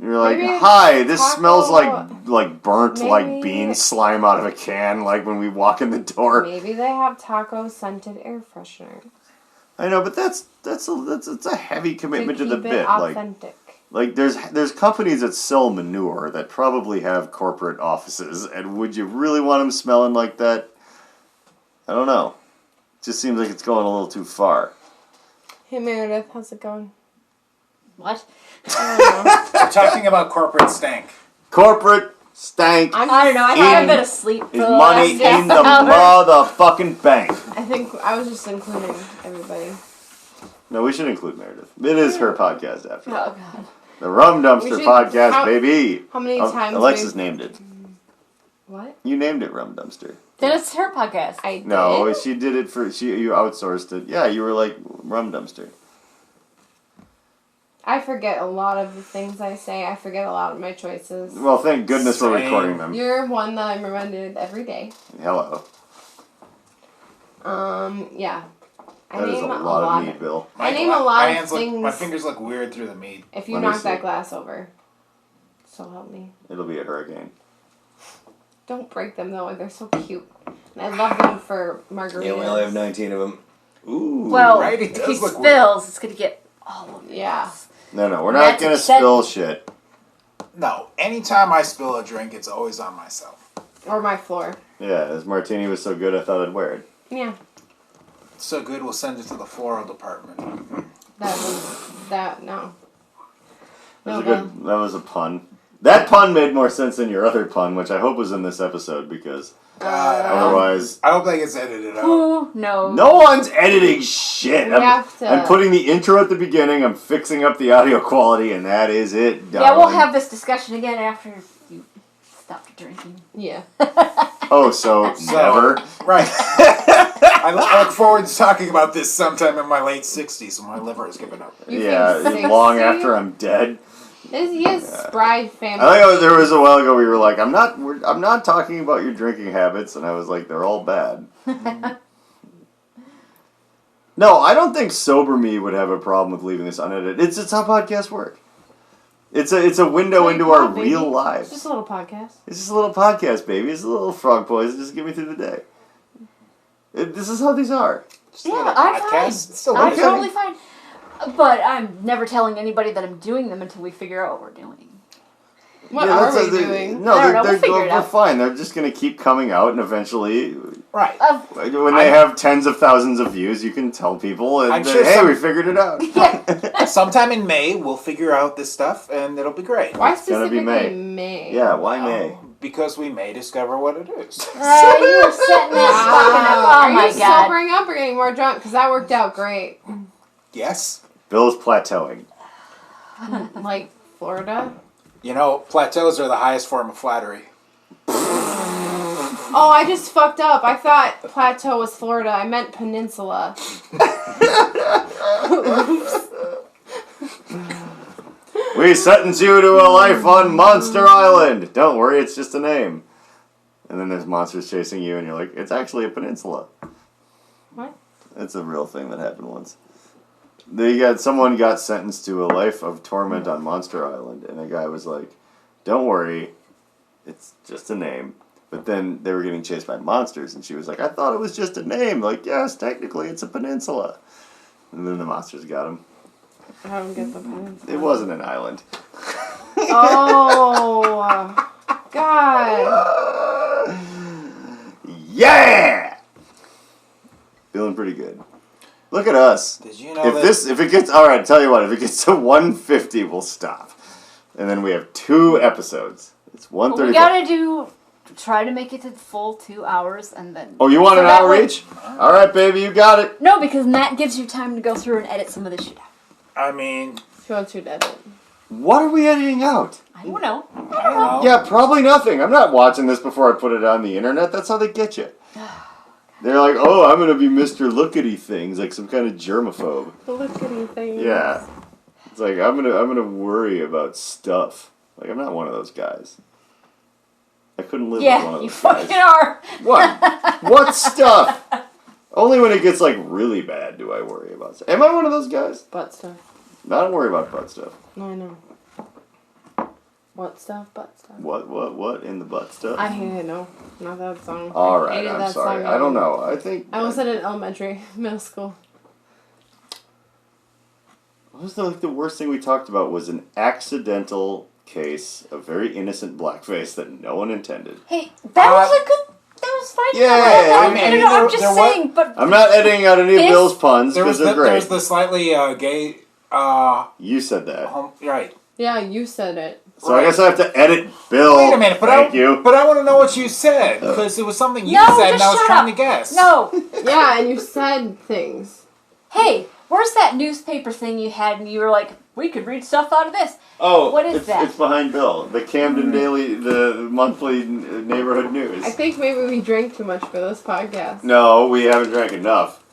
You're like, Maybe hi, this taco- smells like burnt like Maybe- bean slime out of a can, like when we walk in the door. Maybe they have taco scented air freshener. I know, but that's a heavy commitment to the keep it bit. authentic. Like there's companies that sell manure that probably have corporate offices, and would you really want them smelling like that? I don't know. It just seems like it's going a little too far. Hey Meredith, how's it going? What? I We're talking about corporate stank. Corporate stank don't know. I don't know. I think I've been asleep for is the money last half in the hour. motherfucking bank. I think I was just including everybody. No, we should include Meredith. It is her podcast after all. Oh god. The Rum We Dumpster should podcast, count- baby. How many times? Alexis named it. What? You named it Rum Dumpster. Then it's her podcast. I did. No, she did it for you outsourced it. Yeah, you were like Rum Dumpster. I forget a lot of the things I say. I forget a lot of my choices. Well, thank goodness we're Same. recording them. You're one that I'm reminded every day. Hello. Yeah. I That is a name lot of meat, Bill. I name a lot of My things. fingers look weird through the meat. If you Let me knock see. that glass over, so help me. It'll be a hurricane. Don't break them though. They're so cute. And I love them for margaritas. Yeah, we only have 19 of them. Ooh. Well, Right, it if he does look weird. spills, it's gonna get all of it. Yeah. No, we're That's not gonna upsetting. spill shit. No, anytime I spill a drink, it's always on myself. Or my floor. Yeah, this martini was so good I thought I'd wear it. Yeah. So good, we'll send it to the floral department. No. That was a pun. That pun made more sense than your other pun, which I hope was in this episode because otherwise, I hope that gets edited out. Ooh, no. no one's editing shit. We have to- I'm putting the intro at the beginning. I'm fixing up the audio quality, and that is it. Yeah, darling. we'll have this discussion again after you stop drinking. Yeah. Oh, so never. Right. I look forward to talking about this sometime in my late 60s when my liver is giving up. You Yeah, think long 60? after I'm dead. He has spry family. I think there was a while ago we were like, I'm not talking about your drinking habits, and I was like, they're all bad. No, I don't think sober me would have a problem with leaving this unedited. It's how podcasts work. It's a window Like, into our come on, baby. real It's lives. just a little podcast. It's just a little podcast, baby. It's a little frog poison. Just get me through the day. This is how these are. Just Yeah, a little I'm podcast. fine. It's still I'm okay. totally fine. But I'm never telling anybody that I'm doing them until we figure out what we're doing. What Yeah, are that's we a- doing? No, I don't know. they're We'll figure it out. fine. They're just going to keep coming out, and eventually, Right. when they have tens of thousands of views, you can tell people, and I'm that, sure hey, some- we figured it out. Sometime in May, we'll figure out this stuff, and it'll be great. Why It's gonna be specifically May. May? Yeah, why May? Because we may discover what it is. You were setting that fucking up. Oh Are my you god. sobering up or getting more drunk? Because that worked out great. Yes. Bill's plateauing. Like Florida. You know, plateaus are the highest form of flattery. Oh, I just fucked up. I thought plateau was Florida. I meant peninsula. We sentence you to a life on Monster Island. Don't worry, it's just a name. And then there's monsters chasing you, and you're like, it's actually a peninsula. What? It's a real thing that happened once. Someone got sentenced to a life of torment on Monster Island, and a guy was like, don't worry, it's just a name. But then they were getting chased by monsters, and she was like, I thought it was just a name. Like, yes, technically, it's a peninsula. And then the monsters got him. I don't get the peninsula. It wasn't an island. Oh, God. Yeah! Feeling pretty good. Look at us. Did you know If it gets, alright, tell you what, if it gets to 150, we'll stop. And then we have 2 episodes. It's Well, 134. we gotta try to make it to the full 2 hours and then... Oh, you want So an that hour way- each? Alright, baby, you got it. No, because that gives you time to go through and edit some of this shit out. I mean, She wants you to edit. What are we editing out? I don't know. I don't know. Yeah, probably nothing. I'm not watching this before I put it on the internet. That's how they get you. They're like, oh, I'm going to be Mr. Lookity Things, like some kind of germaphobe. The lookity thing. Yeah. It's like, I'm gonna worry about stuff. Like, I'm not one of those guys. I couldn't live with one Yeah, of you those fucking guys. are. What? What stuff? Only when it gets, like, really bad do I worry about stuff. Am I one of those guys? Butt stuff. I don't worry about butt stuff. No, I know. What stuff? Butt stuff. What in the butt stuff? I hate it. No, not that song. All I right, hated I'm that sorry. song. I don't know. I think I was at an elementary, middle school. what was the worst thing we talked about was an accidental case of very innocent blackface that no one intended. Hey, that was a good. That was fine. Yeah, I'm just saying, but I'm not editing out any of This- Bill's puns because they're There great. was the slightly gay. You said that. Right. Yeah, you said it. So I guess I have to edit Bill. Wait a minute, but Thank you. But I want to know what you said because it was something you No, said, and just I was shut trying up. to guess. no. Yeah, and you said things. Hey, where's that newspaper thing you had, and you were like, we could read stuff out of this. Oh, What is it's, that? It's behind Bill. The Camden Daily, the monthly neighborhood news. I think maybe we drank too much for this podcast. No, we haven't drank enough.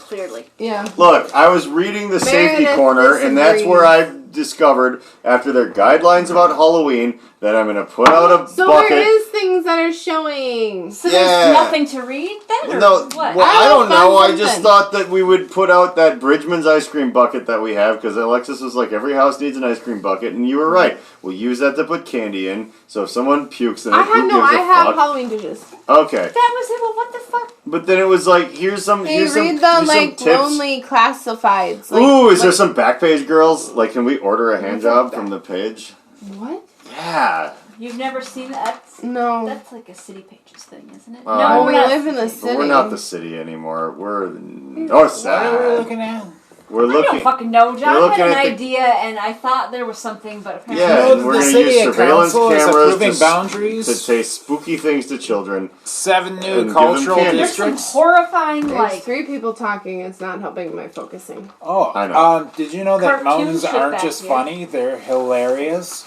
Clearly. Yeah. Look, I was reading the safety Meredith corner, and that's disagrees. where I discovered, after their guidelines about Halloween, that I'm going to put out a So bucket. there is things that are showing. So Yeah. there's nothing to read then, or No, what? well, I don't know. I Find just something. thought that we would put out that Bridgman's ice cream bucket that we have, because Alexis was like, every house needs an ice cream bucket, and you were right. We'll use that to put candy in, so if someone pukes in it, I who have no. gives I a have fuck? Halloween dishes. Okay. That was it. Well, what the fuck? But then it was like, here's some Hey, here's read some, the here's some like tips. lonely classifieds. Like, Ooh, is there some Backpage girls? Like, can we order a hand job from the page? What? Yeah. You've never seen that? No. That's like a City Pages thing, isn't it? Oh, we we're not live in the City city. But we're not the city anymore. We're the north What are we side. looking at? We're I don't looking. fucking know. We're John looking had an at the- idea, and I thought there was something, but apparently Yeah, You and know we're the gonna city use surveillance council is cameras approving to boundaries. say spooky things to children. 7 And new give them cultural candy. there's some districts. horrifying, There's like, 3 people talking. It's not helping my focusing. Oh, I know. Did you know that Cartoon mountains shit aren't back just here. funny; they're hilarious?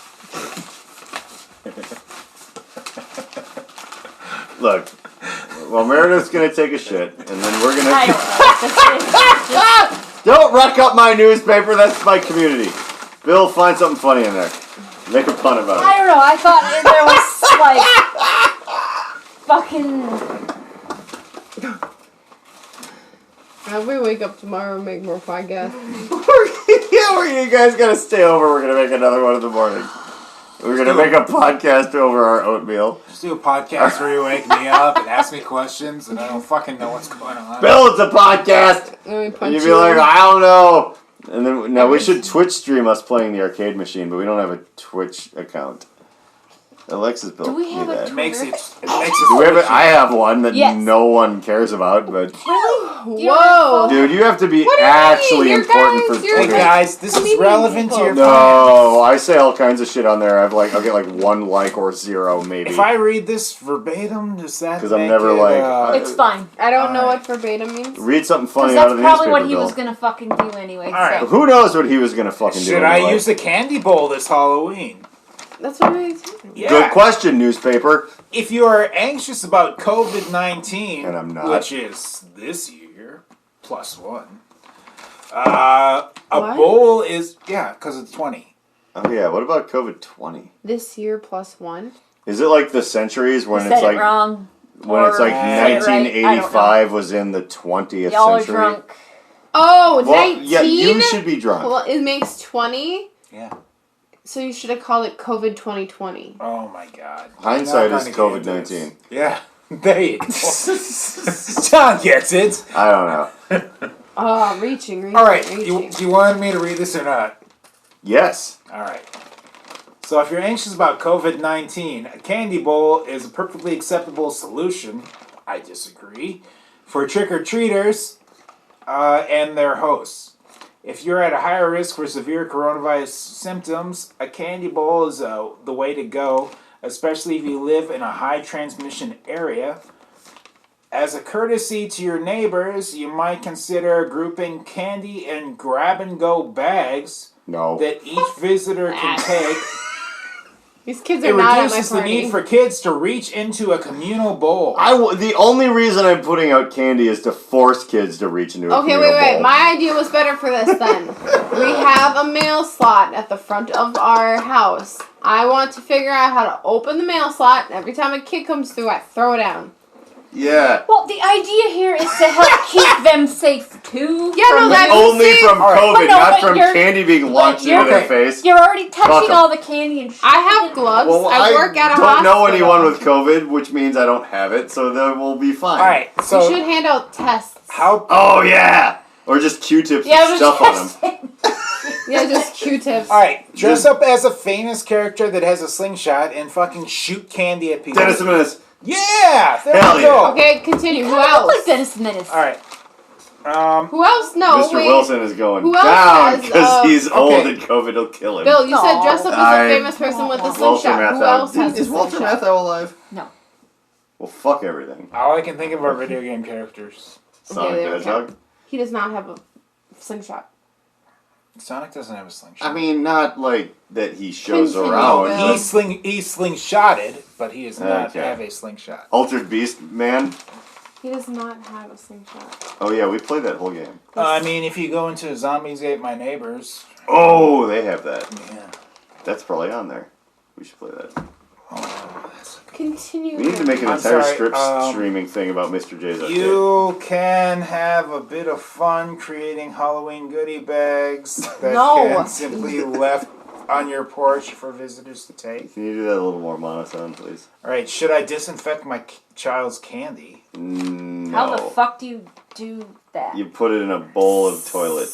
Look, well, Meredith's gonna take a shit, and then we're gonna. I don't know. Just- Don't wreck up my newspaper. That's my community. Bill, find something funny in there. Make a pun about I it. don't know. I thought there was like If we wake up tomorrow and make more podcasts. Yeah, you guys gotta stay over. We're gonna make another one in the morning. We're gonna make a podcast over our oatmeal. Just do a podcast where you wake me up and ask me questions, and I don't fucking know what's going on. Bill, it's a podcast. Let me punch And you'd be you. like, I don't know. And then now we should Twitch stream us playing the arcade machine, but we don't have a Twitch account. Alexis built Do we have me a that. It makes it. It makes Do we it. have I have one that Yes. no one cares about, but really? Whoa. dude, you have to be What do you mean? actually You're important guys- for you're Hey Twitter. guys, this is Comedian relevant to people. your No, I say all kinds of shit on there. I'll get like 1 like or 0 maybe. If I read this verbatim, does that 'Cause I'm make never it, like- It's fine. I don't know Alright. what verbatim means. Read something Because funny out that's of the probably newspaper, what he Bill. was gonna fucking do anyway. Alright. So. Who knows what he was gonna fucking do? Should I anyway. use the candy bowl this Halloween? That's what we talking about. Yeah. Good question, newspaper. If you are anxious about COVID-19, And I'm not. which is this year, +1, a What? bowl is, because it's 20. Oh yeah, what about COVID-20? This year +1. Is it like the centuries when You it's said like it wrong. when it's like Or say it right, I don't 1985 was in the 20th Y'all are century? drunk. Oh, Well, 19? yeah, you should be drunk. Well, it makes 20. Yeah. So you should have called it COVID 2020. Oh my God. Hindsight Not is gonna get into COVID-19. this. Yeah. There you go. John gets it. I don't know. Oh, reaching. All right. reaching. You wanted me to read this or not? Yes. All right. So if you're anxious about COVID-19, a candy bowl is a perfectly acceptable solution. I disagree. For trick-or-treaters and their hosts. If you're at a higher risk for severe coronavirus symptoms, a candy bowl is the way to go, especially if you live in a high transmission area. As a courtesy to your neighbors, you might consider grouping candy in grab-and-go bags No. that each visitor can take. These kids It are not at my reduces the party. need for kids to reach into a communal bowl. The only reason I'm putting out candy is to force kids to reach into a Okay, communal wait. bowl. My idea was better for this then. We have a mail slot at the front of our house. I want to figure out how to open the mail slot, and every time a kid comes through, I throw it down. Yeah. Well, the idea here is to help keep them safe too. Yeah, no, from that's the- Only safe. from Alright. COVID, But no, not but from you're- candy being launched you're- into their face. You're already touching Fuck 'em. all the candy and shit. I have gloves. Well, I work at a don't hospital. know anyone with COVID, which means I don't have it, so then we'll be fine. All right, You so should hand out tests. how? Oh yeah, or just Q-tips Yeah, with but stuff on them. Yeah, just Q-tips. All right, dress up as a famous character that has a slingshot and fucking shoot candy at people. Dennis the Menace. Yeah, there Hell we go. yeah. Okay, continue. Who You look else? like Dennis the Menace. All right. Who else? No, Mr. wait. Wilson is going Who else down has, because he's old okay. and COVID will kill him. Bill, you said dress up as I- a famous person with a Walter slingshot. Who Matthau. else has Is a Walter slingshot? Matthau alive? No. Well, fuck everything. All I can think of are video game characters. Sonic they the don't Hedgehog. He does not have a slingshot. Sonic doesn't have a slingshot. I mean, not like that he shows Continue, around. Bill. He's slingshotted, but he does not Okay. have a slingshot. Altered Beast Man. He does not have a slingshot. Oh yeah, we played that whole game. I mean, if you go into Zombies Ate My Neighbors, Oh, they have that. yeah. That's probably on there. We should play that. Oh, that's Continue. We need to make an I'm entire sorry, strip streaming thing about Mr. J's Arcade. You can have a bit of fun creating Halloween goodie bags that No. can simply left on your porch for visitors to take. Can you do that a little more monotone, please? All right, should I disinfect my child's candy? No. How the fuck do you do that? You put it in a bowl of toilet.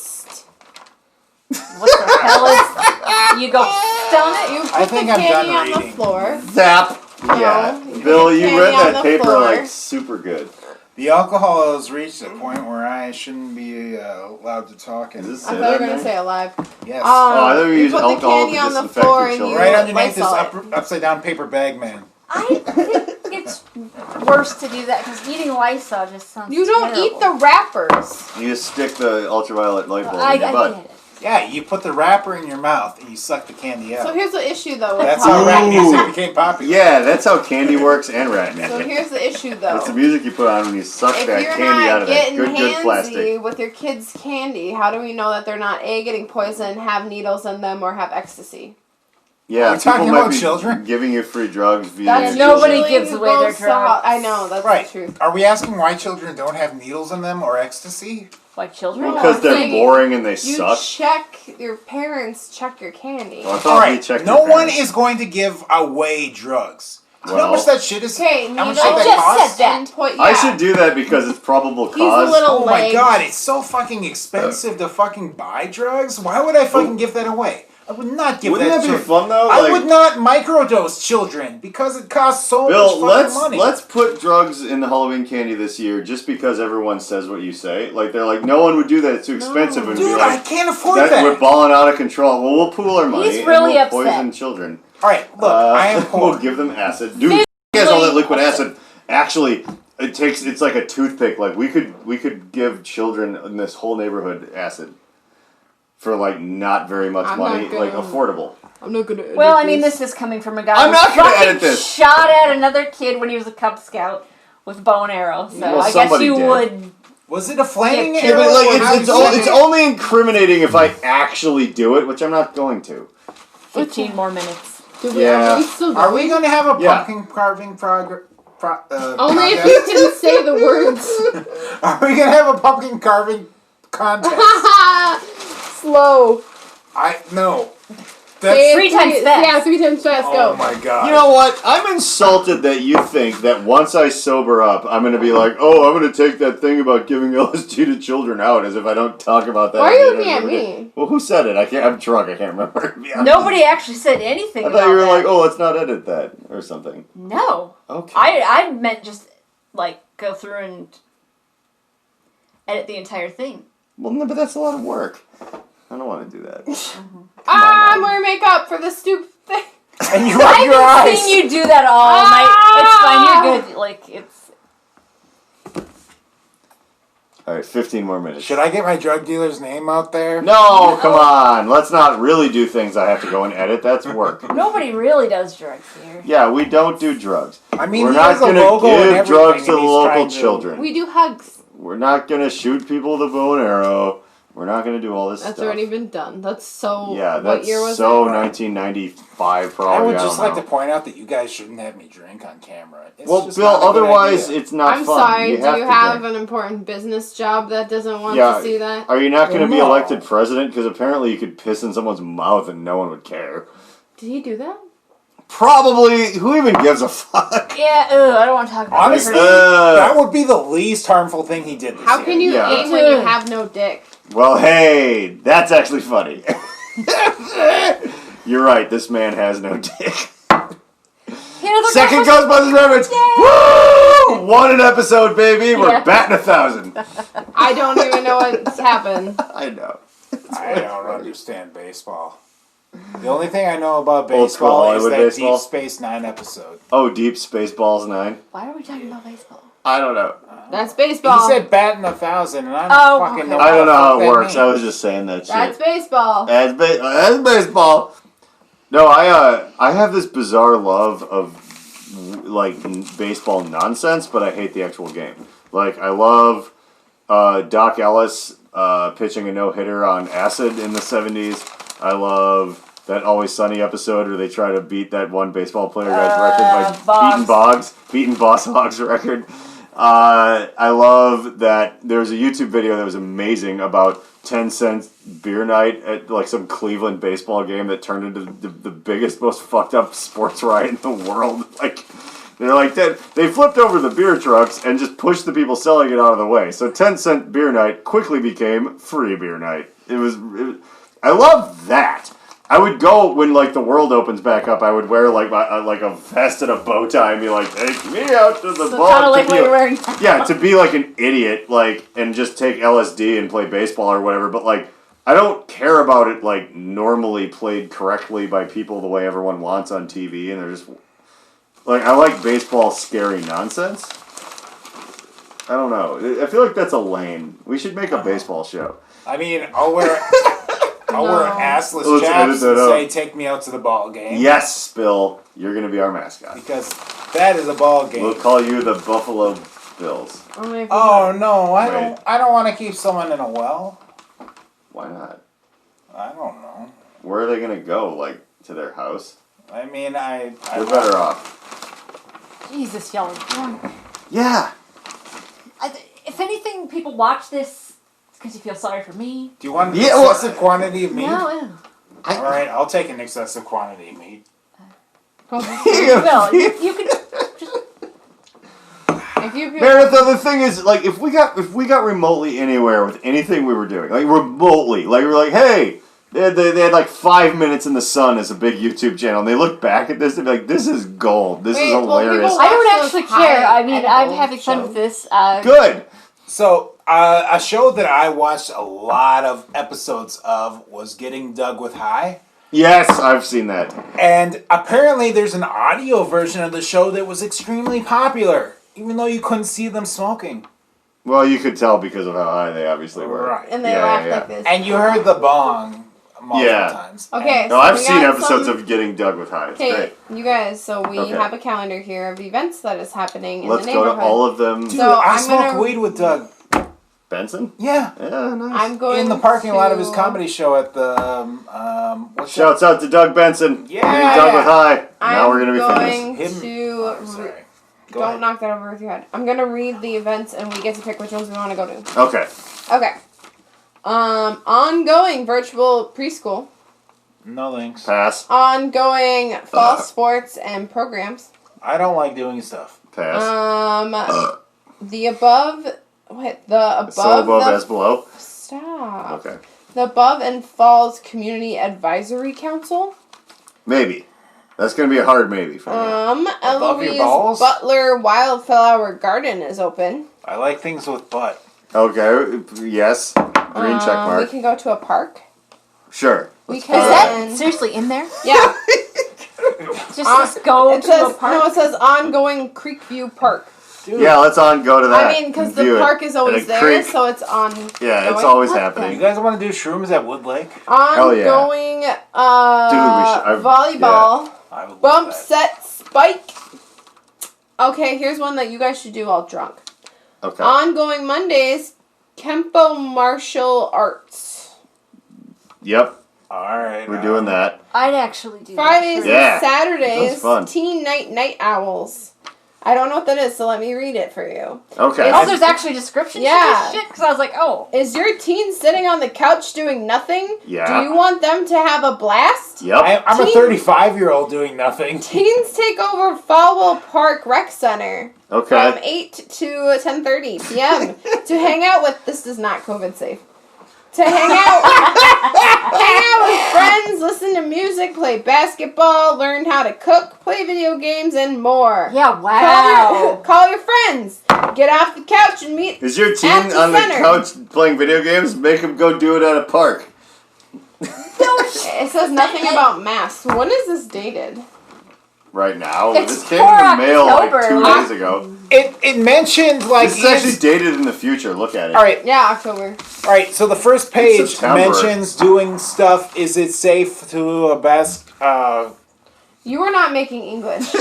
What the hell is... You go stun it? You put I think the I'm candy done on the reading. floor. Zap! No, Yeah. you Bill, put you candy read on that the paper floor. like super good. The alcohol has reached a point where I shouldn't be allowed to talk. Is this I say thought you that were in gonna there? say alive. Yes. Oh, I thought you used put the alcohol candy to on the disinfect floor your and children. you right underneath this Lysol it. upside down paper bag, man. I think it's worse to do that because eating Lysol just sounds You don't terrible. eat the wrappers. You just stick the ultraviolet light bulb I in your butt. get it. Yeah, you put the wrapper in your mouth and you suck the candy out. So here's the issue though. With That's how Ooh. rap music became popular. Yeah, that's how candy works and rat So music. here's the issue though. It's the music you put on when you suck If that you're candy out not of that getting good plastic. handsy with your kids' candy, how do we know that they're not A, getting poisoned, have needles in them, or have ecstasy? Yeah, Are we talking people might about be children? giving you free drugs via That's your nobody children. gives away their goes to drugs. I know, that's Right. the truth. Are we asking why children don't have needles in them or ecstasy? Like children? No, Because I'm they're saying boring and they You suck. check, your parents check your candy. Oh, I thought All we right, checked no your one parents. is going to give away drugs. Do you know how Well- much that shit is? Okay, how much needles shit that just costs? said that. and put, I yeah. should do that because it's probable He's a cause. little Oh my leg. god, it's so fucking expensive to fucking buy drugs. Why would I fucking give that away? I would not give Wouldn't that that be to fun though? I Like, would not microdose children because it costs so Bill, much fucking money. let's put drugs in the Halloween candy this year just because everyone says what you say. Like they're like, no one would do that. It's too expensive. And be Dude, I like, can't afford that that. we're balling out of control. Well, we'll pool our money. He's and really we'll upset. poison children. All right, look, I am We'll poor. give them acid. Dude, you guys all that liquid acid. Actually, it's like a toothpick. Like we could give children in this whole neighborhood acid for like not very much I'm money, not like gonna- affordable. I'm not gonna. Well, I mean, this is coming from a guy I'm who not gonna fucking edit this. shot at another kid when he was a Cub Scout with a bow and arrow. So Well, I guess somebody you did. would. Was it a flaming Yeah, Yeah, arrow? but like or how it's did you- only incriminating if I actually do it, which I'm not going to. 15 more minutes. Do we, Yeah. Are we still Are we going? going to have a Yeah. pumpkin carving Only if contest? you can say the words. Are we going to have a pumpkin carving contest? Slow. No. Say it 3 times fast. Yeah, 3 times fast. Oh Go. my god. You know what? I'm insulted that you think that once I sober up, I'm going to be like, oh, I'm going to take that thing about giving LSD to children out as if I don't talk about that. Why are you on the looking at internet again. me? Well, who said it? I'm drunk. I can't remember. Yeah. Nobody actually said anything I about thought you were that. like, oh, let's not edit that or something. No. Okay. I meant just, like, go through and edit the entire thing. Well, no, but that's a lot of work. I don't want to do that. I'm wearing makeup for the stoop thing. And you rub your I've eyes. seen you do that all night. It's fine. You're good. Like, it's... All right, 15 more minutes. Should I get my drug dealer's name out there? No, come on. Let's not really do things I have to go and edit. That's work. Nobody really does drugs here. Yeah, we don't do drugs. I mean, We're he not has a going logo to and give everything, drugs to and the he's local trying to- children. We do hugs. We're not going to shoot people with a bow and arrow. We're not going to do all this That's stuff. already been done. That's so. Yeah, what that's year was so that? 1995 probably. I would don't just like know. to point out that you guys shouldn't have me drink on camera. It's Well, just Bill, not a good otherwise idea. it's not I'm fun. sorry. Do you to have drink. an important business job that doesn't want Yeah, to see that? Are you not going to be No. elected president? Because apparently you could piss in someone's mouth and no one would care. Did he do that? Probably. Who even gives a fuck? Yeah, I don't want to talk about Honestly, it. that would be the least harmful thing he did this How year. can you Yeah. eat when you have no dick? Well, hey, that's actually funny. You're right. This man has no dick. Second Ghostbusters reference. Woo! One an episode, baby. We're batting 1,000. I don't even know what's happened. I know. I don't understand baseball. The only thing I know about Old school baseball is Hollywood that baseball? Deep Space Nine episode. Oh, Deep Spaceballs 9. Why are we talking about baseball? I don't know. That's baseball. He said batting 1,000, and I don't Oh, fucking okay. know. I don't know how what it that works. I was means. just saying that shit. That's baseball. That's baseball. No, I have this bizarre love of like baseball nonsense, but I hate the actual game. Like I love Doc Ellis pitching a no-hitter on acid in the 70s. I love that Always Sunny episode where they try to beat that one baseball player guy's record by beating Boss Hogg's record. I love that there's a YouTube video that was amazing about 10-cent beer night at like some Cleveland baseball game that turned into the biggest, most fucked up sports riot in the world. Like they're like that. They flipped over the beer trucks and just pushed the people selling it out of the way. So 10-cent beer night quickly became free beer night. I love that. I would go when like the world opens back up. I would wear like like a vest and a bow tie and be like, "Take me out to the So ball." kind of like what you're wearing. Yeah, to be like an idiot, like, and just take LSD and play baseball or whatever. But like, I don't care about it like normally played correctly by people the way everyone wants on TV, and they're just like, I like baseball scary nonsense. I don't know. I feel like that's a lane. We should make a baseball show. I mean, I'll wear assless Let's chaps edit that and out. say, "Take me out to the ball game." Yes, Bill, you're gonna be our mascot. Because that is a ball game. We'll call you the Buffalo Bills. Oh no, Wait. I don't want to keep someone in a well. Why not? I don't know. Where are they gonna go? Like to their house? I mean, They're better off. Jesus, y'all are drunk. Yeah. If anything, people watch this because you feel sorry for me. Do you want an Yeah, well- excessive quantity of meat? No, All right, I'll take an excessive quantity of meat. no, you can. If you could, Meredith, the thing is, like, if we got remotely anywhere with anything we were doing, like remotely, like we were like, hey, they had like 5 minutes in the sun as a big YouTube channel, and they look back at this and be like, this is gold. This is Wait, well, hilarious. people- I don't Watch actually those care. I high mean, I'm edible having fun shows. with this. Good. So, a show that I watched a lot of episodes of was Getting Dug with High. Yes, I've seen that. And apparently there's an audio version of the show that was extremely popular, even though you couldn't see them smoking. Well, you could tell because of how high they obviously were. Right. and they Yeah, laugh yeah. like this. And you heard the bong multiple Yeah. times. Okay. No, I've We seen got episodes some- of Getting Dug with High. It's Okay, great. you guys. So we Okay. have a calendar here of events that is happening in Let's the go neighborhood. to all of them. Dude, So I I'm smoke gonna- weed with Doug. Benson? Yeah. Yeah, nice. I'm going In the parking lot of his to- comedy show at the, what's that? Shouts out to Doug Benson. Yeah. Getting Dug with High. Now I'm we're going to be famous. going Him- to. Oh, sorry. Go Don't ahead. knock that over with your head. I'm gonna read the events and we get to pick which ones we want to go to. Okay. Okay. Ongoing virtual preschool. No thanks. Pass. Ongoing fall sports and programs. I don't like doing stuff. Pass. The above. What the above? So above the, as below? Stop. Okay. The Above and Falls Community Advisory Council. Maybe. That's going to be a hard maybe for me. Above your Eloise balls? Butler Wildflower Garden is open. I like things with butt. Okay. Yes. Green check We mark. can go to a park. Sure. We Let's can. do Is that. that seriously in there? Yeah. Just go It to says a park. no. It says ongoing Creekview Park. Dude, Yeah, let's go to that. I mean, because and the view it. park is always And a there, creek. so it's on. Yeah, it's going. always What the- you happening. guys want to do shrooms at Wood Lake? Hell yeah. Ongoing I've- volleyball I would love bump that. set spike. Okay, here's one that you guys should do all drunk. Okay. Ongoing Mondays Kempo martial arts. Yep, All right. we're doing that. I'd actually do Fridays that. Yeah. and Saturdays, That's fun. Teen Night Owls. I don't know what that is, so let me read it for you. Okay. Oh, there's actually descriptions Yeah. to this shit? Because I was like, oh. Is your teen sitting on the couch doing nothing? Yeah. Do you want them to have a blast? Yep. I'm a Teen- 35-year-old doing nothing. Teens take over Falwell Park Rec Center from Okay. 8 to 10:30 p.m. to hang out with. This is not COVID safe. To hang out with friends, listen to music, play basketball, learn how to cook, play video games, and more. Yeah, wow. Call your friends. Get off the couch and meet. Is your teen At the on the center. couch playing video games? Make him go do it at a park. It says nothing about masks. When is this dated? Right now. It's This came in the mail like October. 2 days ago. It mentioned like This is actually dated in the future. Look at it. all right. Yeah, October. All right, so the first page September. mentions doing stuff. Is it safe to a best? You are not making English. No,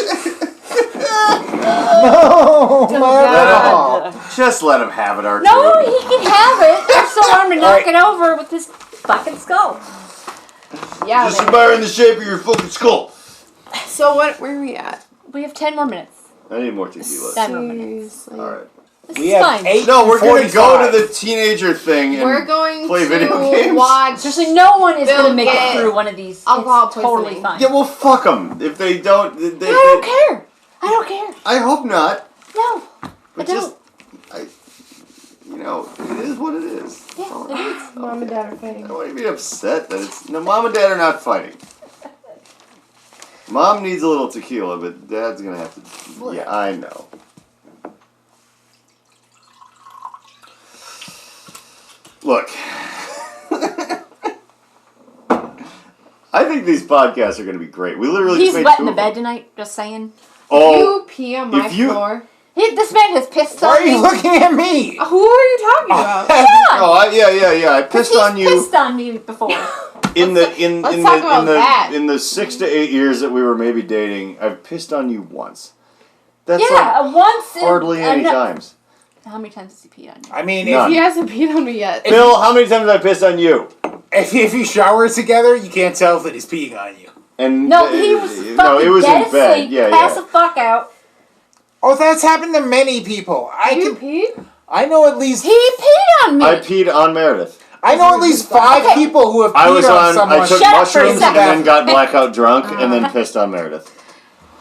God. not at all. Just let him have it, Archie. No, he can have it. I just don't want him to knock Alright. it over with his fucking skull. Yeah. Just man. admiring the shape of your fucking skull. So where are we at? We have 10 more minutes. I need more tequila. 10 more minutes. Seriously. All right. This We is have fine. 8. No, we're gonna go 45. to the teenager thing and We're going play to video games. watch. Seriously, no one is They'll going to make get it through one of these. alcohol It's totally poisoning. fine. Yeah, well, fuck them. If they don't, I don't care. I don't care. I hope not. No. But I just, it is what it is. Yeah, it is. Mom and Dad are I fighting. don't want you to be upset that it's no. Mom and Dad are not fighting. Mom needs a little tequila, but Dad's gonna have to. Yeah, I know. Look, I think these podcasts are gonna be great. We literally He's just made wet 2 in the of bed them. tonight, just saying. Oh, You pee on my if you- floor. This man has pissed Why on are you me. looking at me? Who are you talking about? oh, yeah. I pissed He's on you. pissed on me before. Let's talk about that. In the 6 to 8 years that we were maybe dating, I've pissed on you once. That's Yeah, once in hardly any times. How many times has he peed on you? I mean, None. He hasn't peed on me yet. Bill, how many times have I pissed on you? if you shower together, you can't tell that he's peeing on you. And No, he was fucking it was dead in bed. asleep. Yeah, Pass yeah. the fuck out. Oh, that's happened to many people. You peed? I know at least He peed on me. I peed on Meredith. I know at least 5 Okay. people who have I was peed on on. someone. I took Shut up for a mushrooms and second. then got blackout drunk and then pissed on Meredith.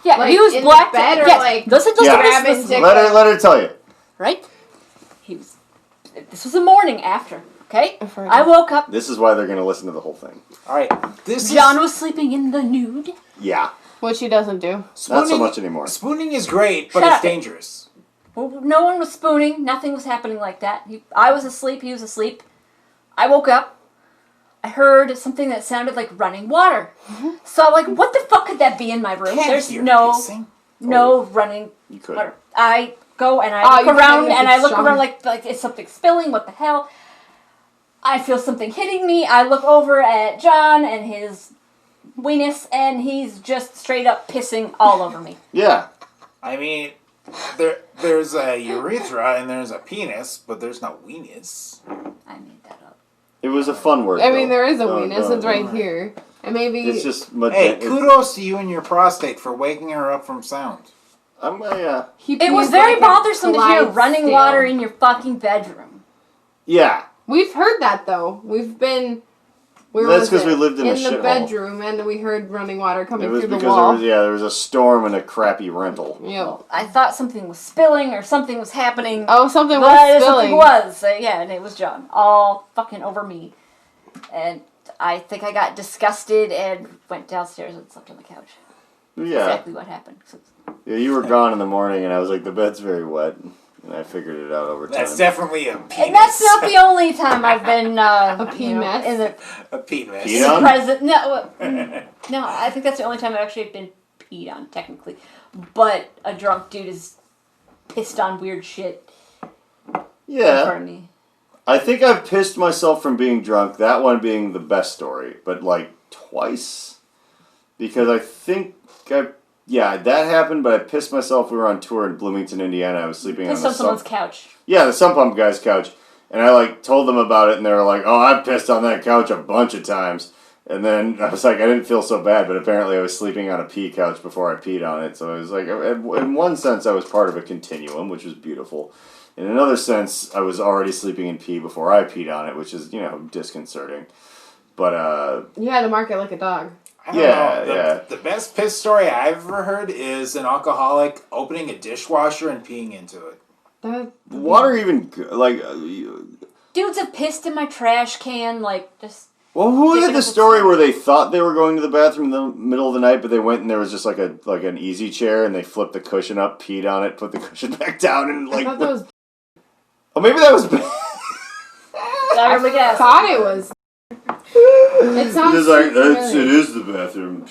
yeah, Like, he was in the black. bed or, yes. like, listen, Yeah. grabbing listen, dick? Let her tell you. right? He was. This was the morning after. Okay, I've heard I that. woke up. This is why they're gonna listen to the whole thing. All right, this John was sleeping in the nude. Yeah, Which he doesn't do. is not so much anymore. Spooning is great, but Shut it's up. dangerous. Well, no one was spooning. Nothing was happening like that. I was asleep. He was asleep. I woke up. I heard something that sounded like running water. So I'm like, what the fuck could that be in my room? Can't There's hear no pissing. running You could. water. I go and Oh, I you look around couldn't and if I it's look strong. around like is something spilling? What the hell? I feel something hitting me. I look over at John and his weenus, and he's just straight up pissing all over me. Yeah. I mean, there's a urethra and there's a penis, but there's no weenus. I made that up. It was a fun word. I mean, though. there is a Don't- weenus. don't- It's right here. And maybe... It's just. Hey, it's- kudos to you and your prostate for waking her up from sound. I'm It was pees very like a bothersome to hear running Clydesdale. water in your fucking bedroom. yeah. We've heard that, though. We've been... Where That's was 'cause we it? lived in a the shithole. bedroom, and we heard running water It coming was through the because wall. there was a storm and a crappy rental. Yep. I thought something was spilling or something was happening. Oh, something but was something spilling. was. Yeah, and it was John. All fucking over me. And I think I got disgusted and went downstairs and slept on the couch. Yeah. Exactly what happened. Yeah, you were gone in the morning, and I was like, the bed's very wet, and I figured it out over time. That's definitely a penis. And that's not the only time I've been A penis? in the a penis. Penis? on? present. No, no, I think that's the only time I've actually been peed on, technically. But a drunk dude is pissed on weird shit in Yeah. front of me. I think I've pissed myself from being drunk, that one being the best story, but like twice. Because I think that happened, but I pissed myself. We were on tour in Bloomington, Indiana. I was sleeping Pissed on on the someone's sump. couch. Yeah, the sump pump guy's couch. And I like told them about it, and they were like, "Oh, I've pissed on that couch a bunch of times." And then I was like, I didn't feel so bad, but apparently I was sleeping on a pee couch before I peed on it. So it was like, in one sense, I was part of a continuum, which was beautiful. In another sense, I was already sleeping in pee before I peed on it, which is, disconcerting. But, You had to mark it like a dog. I don't know. The best piss story I've ever heard is an alcoholic opening a dishwasher and peeing into it. Water even, like... Dudes have pissed in my trash can, like, just... Well, who had the story where they thought they were going to the bathroom in the middle of the night, but they went and there was just like an easy chair, and they flipped the cushion up, peed on it, put the cushion back down, and like... I thought that was... Oh, maybe that was... I thought it was... It sounds just like, it is the bathroom.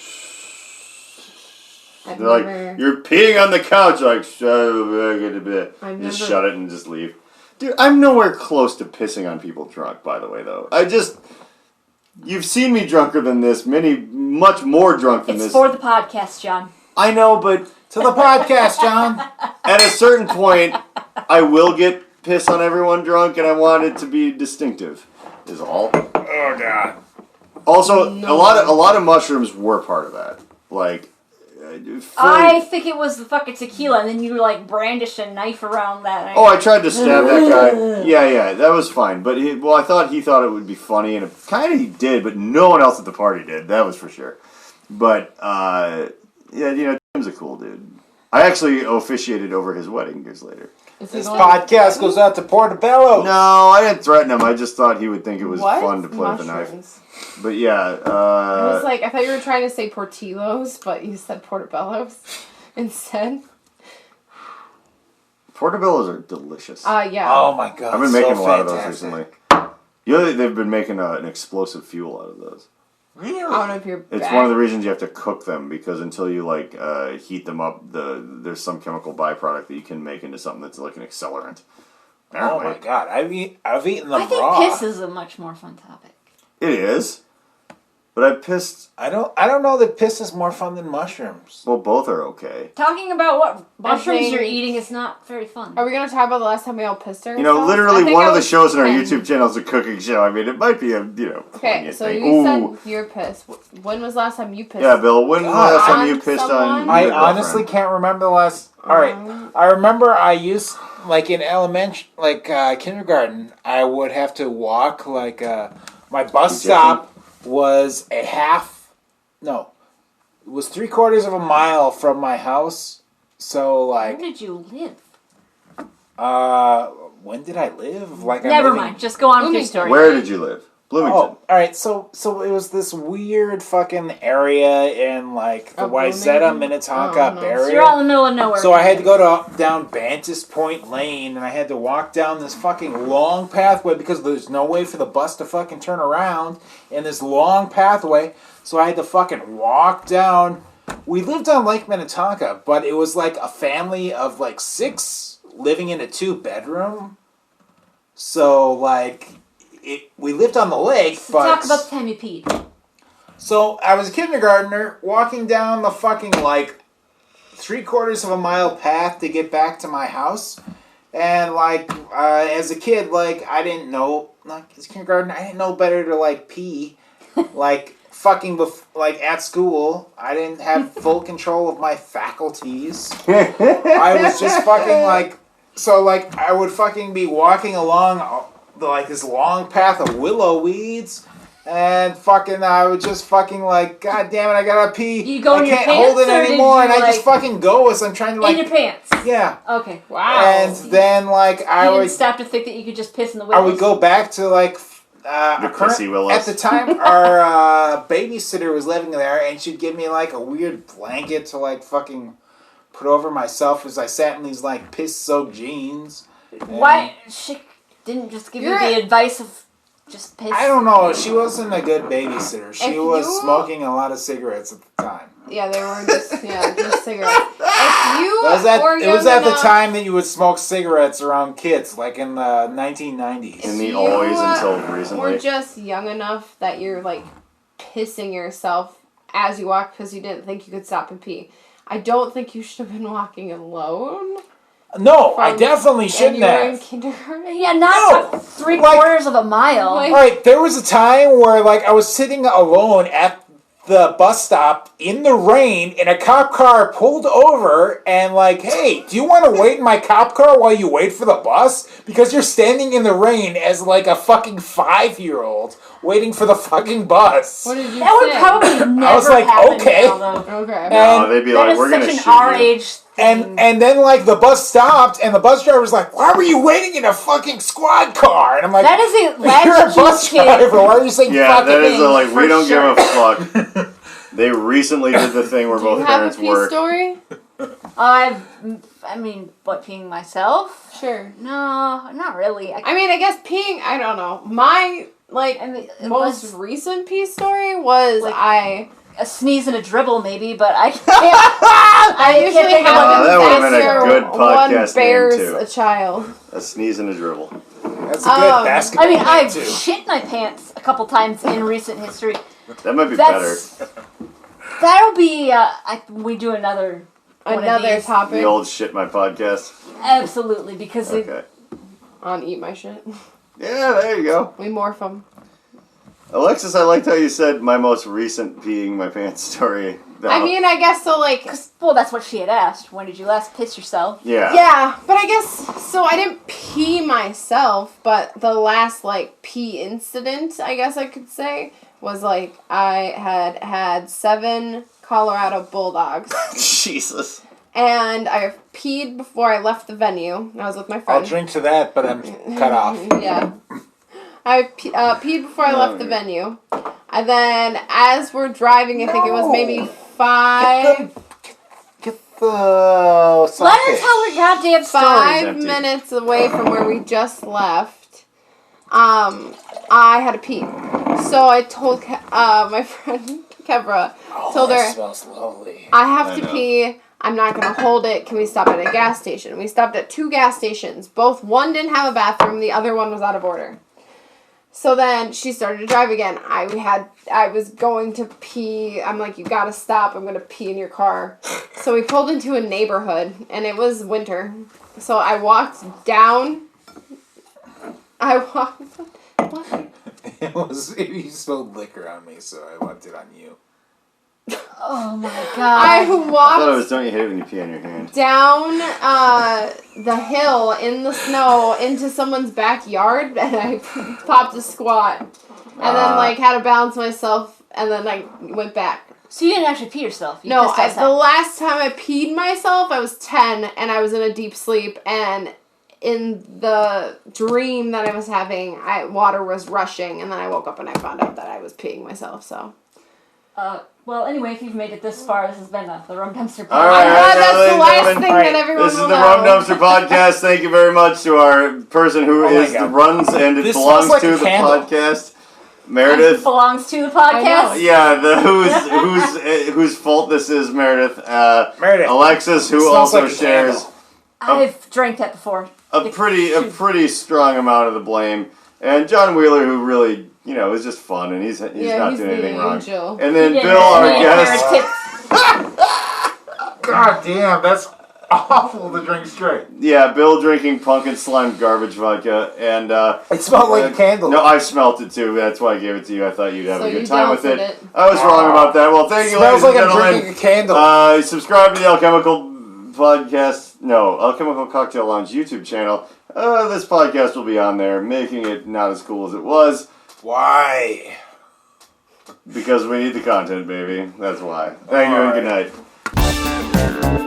They're like, you're peeing on the couch. Like, just shut it and just leave. Dude, I'm nowhere close to pissing on people drunk, by the way, though. You've seen me drunker than this, much more drunk than this. It's for the podcast, John. I know, but... To the podcast, John. At a certain point, I will get piss on everyone drunk, and I want it to be distinctive, is all. Oh, God. Also, a lot of mushrooms were part of that. Like... I think it was the fucking tequila, and then you like brandished a knife around that. Oh, I tried to stab that guy. Yeah, that was fine. But I thought he thought it would be funny, and it kind of he did, but no one else at the party did. That was for sure. But Tim's a cool dude. I actually officiated over his wedding years later. This podcast goes out to Portobello. No, I didn't threaten him. I just thought he would think it was fun to play with a knife. But yeah, I was like, I thought you were trying to say Portillo's, but you said Portobello's instead. Portobello's are delicious. Yeah. Oh my God. I've been making a lot of those recently. They've been making an explosive fuel out of those. Really? I don't know if you're It's one of the reasons you have to cook them, because until you heat them up, there's some chemical byproduct that you can make into something that's like an accelerant. Oh my God. I've eaten them I think raw. piss is a much more fun topic. It is. But I pissed... I don't know that piss is more fun than mushrooms. Well, both are okay. Talking about what mushrooms you're eating is not very fun. Are we going to talk about the last time we all pissed ourselves? Literally one of the shows on our YouTube channel is a cooking show. I mean, it might be a, Okay, so you said you're pissed. When was the last time you pissed? Yeah, Bill, when was the last time you pissed on I honestly can't remember the last... Alright, I remember I used, in elementary, kindergarten, I would have to walk, my bus stop was it was 3/4 of a mile from my house. So where did you live? When did I live? Never mind. Just go on with your story. Where did you live? Bloomington. Oh, all right. So it was this weird fucking area in the Wayzata, Minnetonka area. So you're all in the middle of nowhere. So I had to go down Bantis Point Lane, and I had to walk down this fucking long pathway because there's no way for the bus to fucking turn around in this long pathway. So I had to fucking walk down. We lived on Lake Minnetonka, but it was like a family of 6 living in a 2-bedroom. So we lived on the lake, but... Talk about the time you peed. So, I was a kindergartner walking down the fucking, 3/4 of a mile path to get back to my house. And, as a kid, I didn't know, as a kindergartner, I didn't know better to, pee. At school, I didn't have full control of my faculties. I was just fucking, I would fucking be walking along... this long path of willow weeds, and I would just fucking God damn it, I gotta pee. You go in your pants, I can't hold it anymore, and I just fucking go as I'm trying to in your pants. Yeah. Okay. Wow. And then I would stop to think that you could just piss in the willows. I would go back to the pissy willows. At the time, our babysitter was living there, and she'd give me a weird blanket to fucking put over myself as I sat in these piss-soaked jeans. Why she didn't just give you the advice of just piss? I don't know. She wasn't a good babysitter. She was smoking a lot of cigarettes at the time. Yeah, they were just cigarettes. If you it was at the time that you would smoke cigarettes around kids, in the 1990s. In the always until recently. We're just young enough that you're pissing yourself as you walk because you didn't think you could stop and pee. I don't think you should have been walking alone. No, I From- definitely and shouldn't you were in have. kindergarten? Yeah, not No, 3/4 of a mile. Like- Like, there was a time where, like, I was sitting alone at the bus stop in the rain, and a cop car pulled over and, like, hey, do you want to wait in my cop car while you wait for the bus? Because you're standing in the rain as, like, a fucking 5-year-old waiting for the fucking bus. What did you That would say? probably never was like, happen okay. now, though. Okay. No, And- they'd be That like, is we're such gonna an shoot our you. age thing. And then, like, the bus stopped, and the bus driver was like, why were you waiting in a fucking squad car? And I'm like, That is a you're a latchkey bus kid. driver. Why are you saying Yeah, fucking that is thing? like, we for don't sure. give a fuck. They recently did the thing where Do you both have a parents pee work. story? I mean, what, peeing myself? Sure. No, not really. I mean, I guess peeing, I don't know. My, like, I mean, it most was recent pee story was Like- a sneeze and a dribble, maybe, but I can't. I usually think of have like that would've them been a after good one podcast bears name, too. a child. A sneeze and a dribble. That's a good basketball I mean, name, I've too. shit my pants a couple times in recent history. That might be That's that'll be. We do another one of Another these. better. topic The old shit my podcast. Absolutely, because Okay. on Eat My Shit. Yeah, there you go. We morph them. Alexis, I liked how you said my most recent peeing my pants story. I mean, I guess so, like, well, that's what she had asked. When did you last piss yourself? yeah. yeah, but I guess, so I didn't pee myself, but the last, like, pee incident, I guess I could say, was, like, I had 7 Colorado Bulldogs, Jesus. and I peed before I left the venue. I was with my friend. I'll drink to that, but I'm cut off. Yeah. I peed before I left the venue. And then, as we're driving, I think it was maybe 5... Get the Let her tell her goddamn story. 5 empty. minutes away from where we just left, I had to pee. So I told my friend Kevra, told that her, smells lovely. I have I to know. pee. I'm not going to hold it. Can we stop at a gas station? We stopped at 2 gas stations. One didn't have a bathroom. The other one was out of order. So then she started to drive again. I was going to pee. I'm like, you gotta stop. I'm gonna pee in your car. So we pulled into a neighborhood, and it was winter. So I walked down. What? It was, you spilled liquor on me, so I left it on you. Oh my I god. I thought it walked was don't you hate it when you pee on your hand. down the hill in the snow into someone's backyard, and I popped a squat. And then, like, had to balance myself, and then I went back. So you didn't actually pee yourself? You No, pissed outside. the last time I peed myself, I was 10, and I was in a deep sleep, and in the dream that I was having, water was rushing, and then I woke up and I found out that I was peeing myself, so. Well, anyway, if you've made it this far, this has been the Rum Dumpster Podcast. All right, I'm glad that's ladies the and last gentlemen, thing that everyone This is will the know. Rum Dumpster Podcast. Thank you very much to our person who Oh my is God. runs and it This belongs smells like to a the candle. podcast. Meredith. Belongs to the I know. podcast. Yeah, whose fault this is, Meredith. Meredith. Alexis, who Smells also like a shares candle. I've drank that before. a pretty strong amount of the blame, and John Wheeler, who really, is just fun, and he's not doing the anything wrong. angel. And then Yeah, Bill, our yeah, guest. God damn, that's awful to drink straight. Yeah, Bill drinking pumpkin slime garbage vodka, and It smelled like a candle. No, I smelt it too. That's why I gave it to you. I thought you'd have So a good you time with doused it. it. I was wrong about that. Well, thank you, Smells ladies like and I'm gentlemen. drinking a candle. Subscribe to the Alchemical Podcast. No, Alchemical Cocktail Lounge YouTube channel. This podcast will be on there, making it not as cool as it was Why? because we need the content, baby. That's why. Thank you and good night.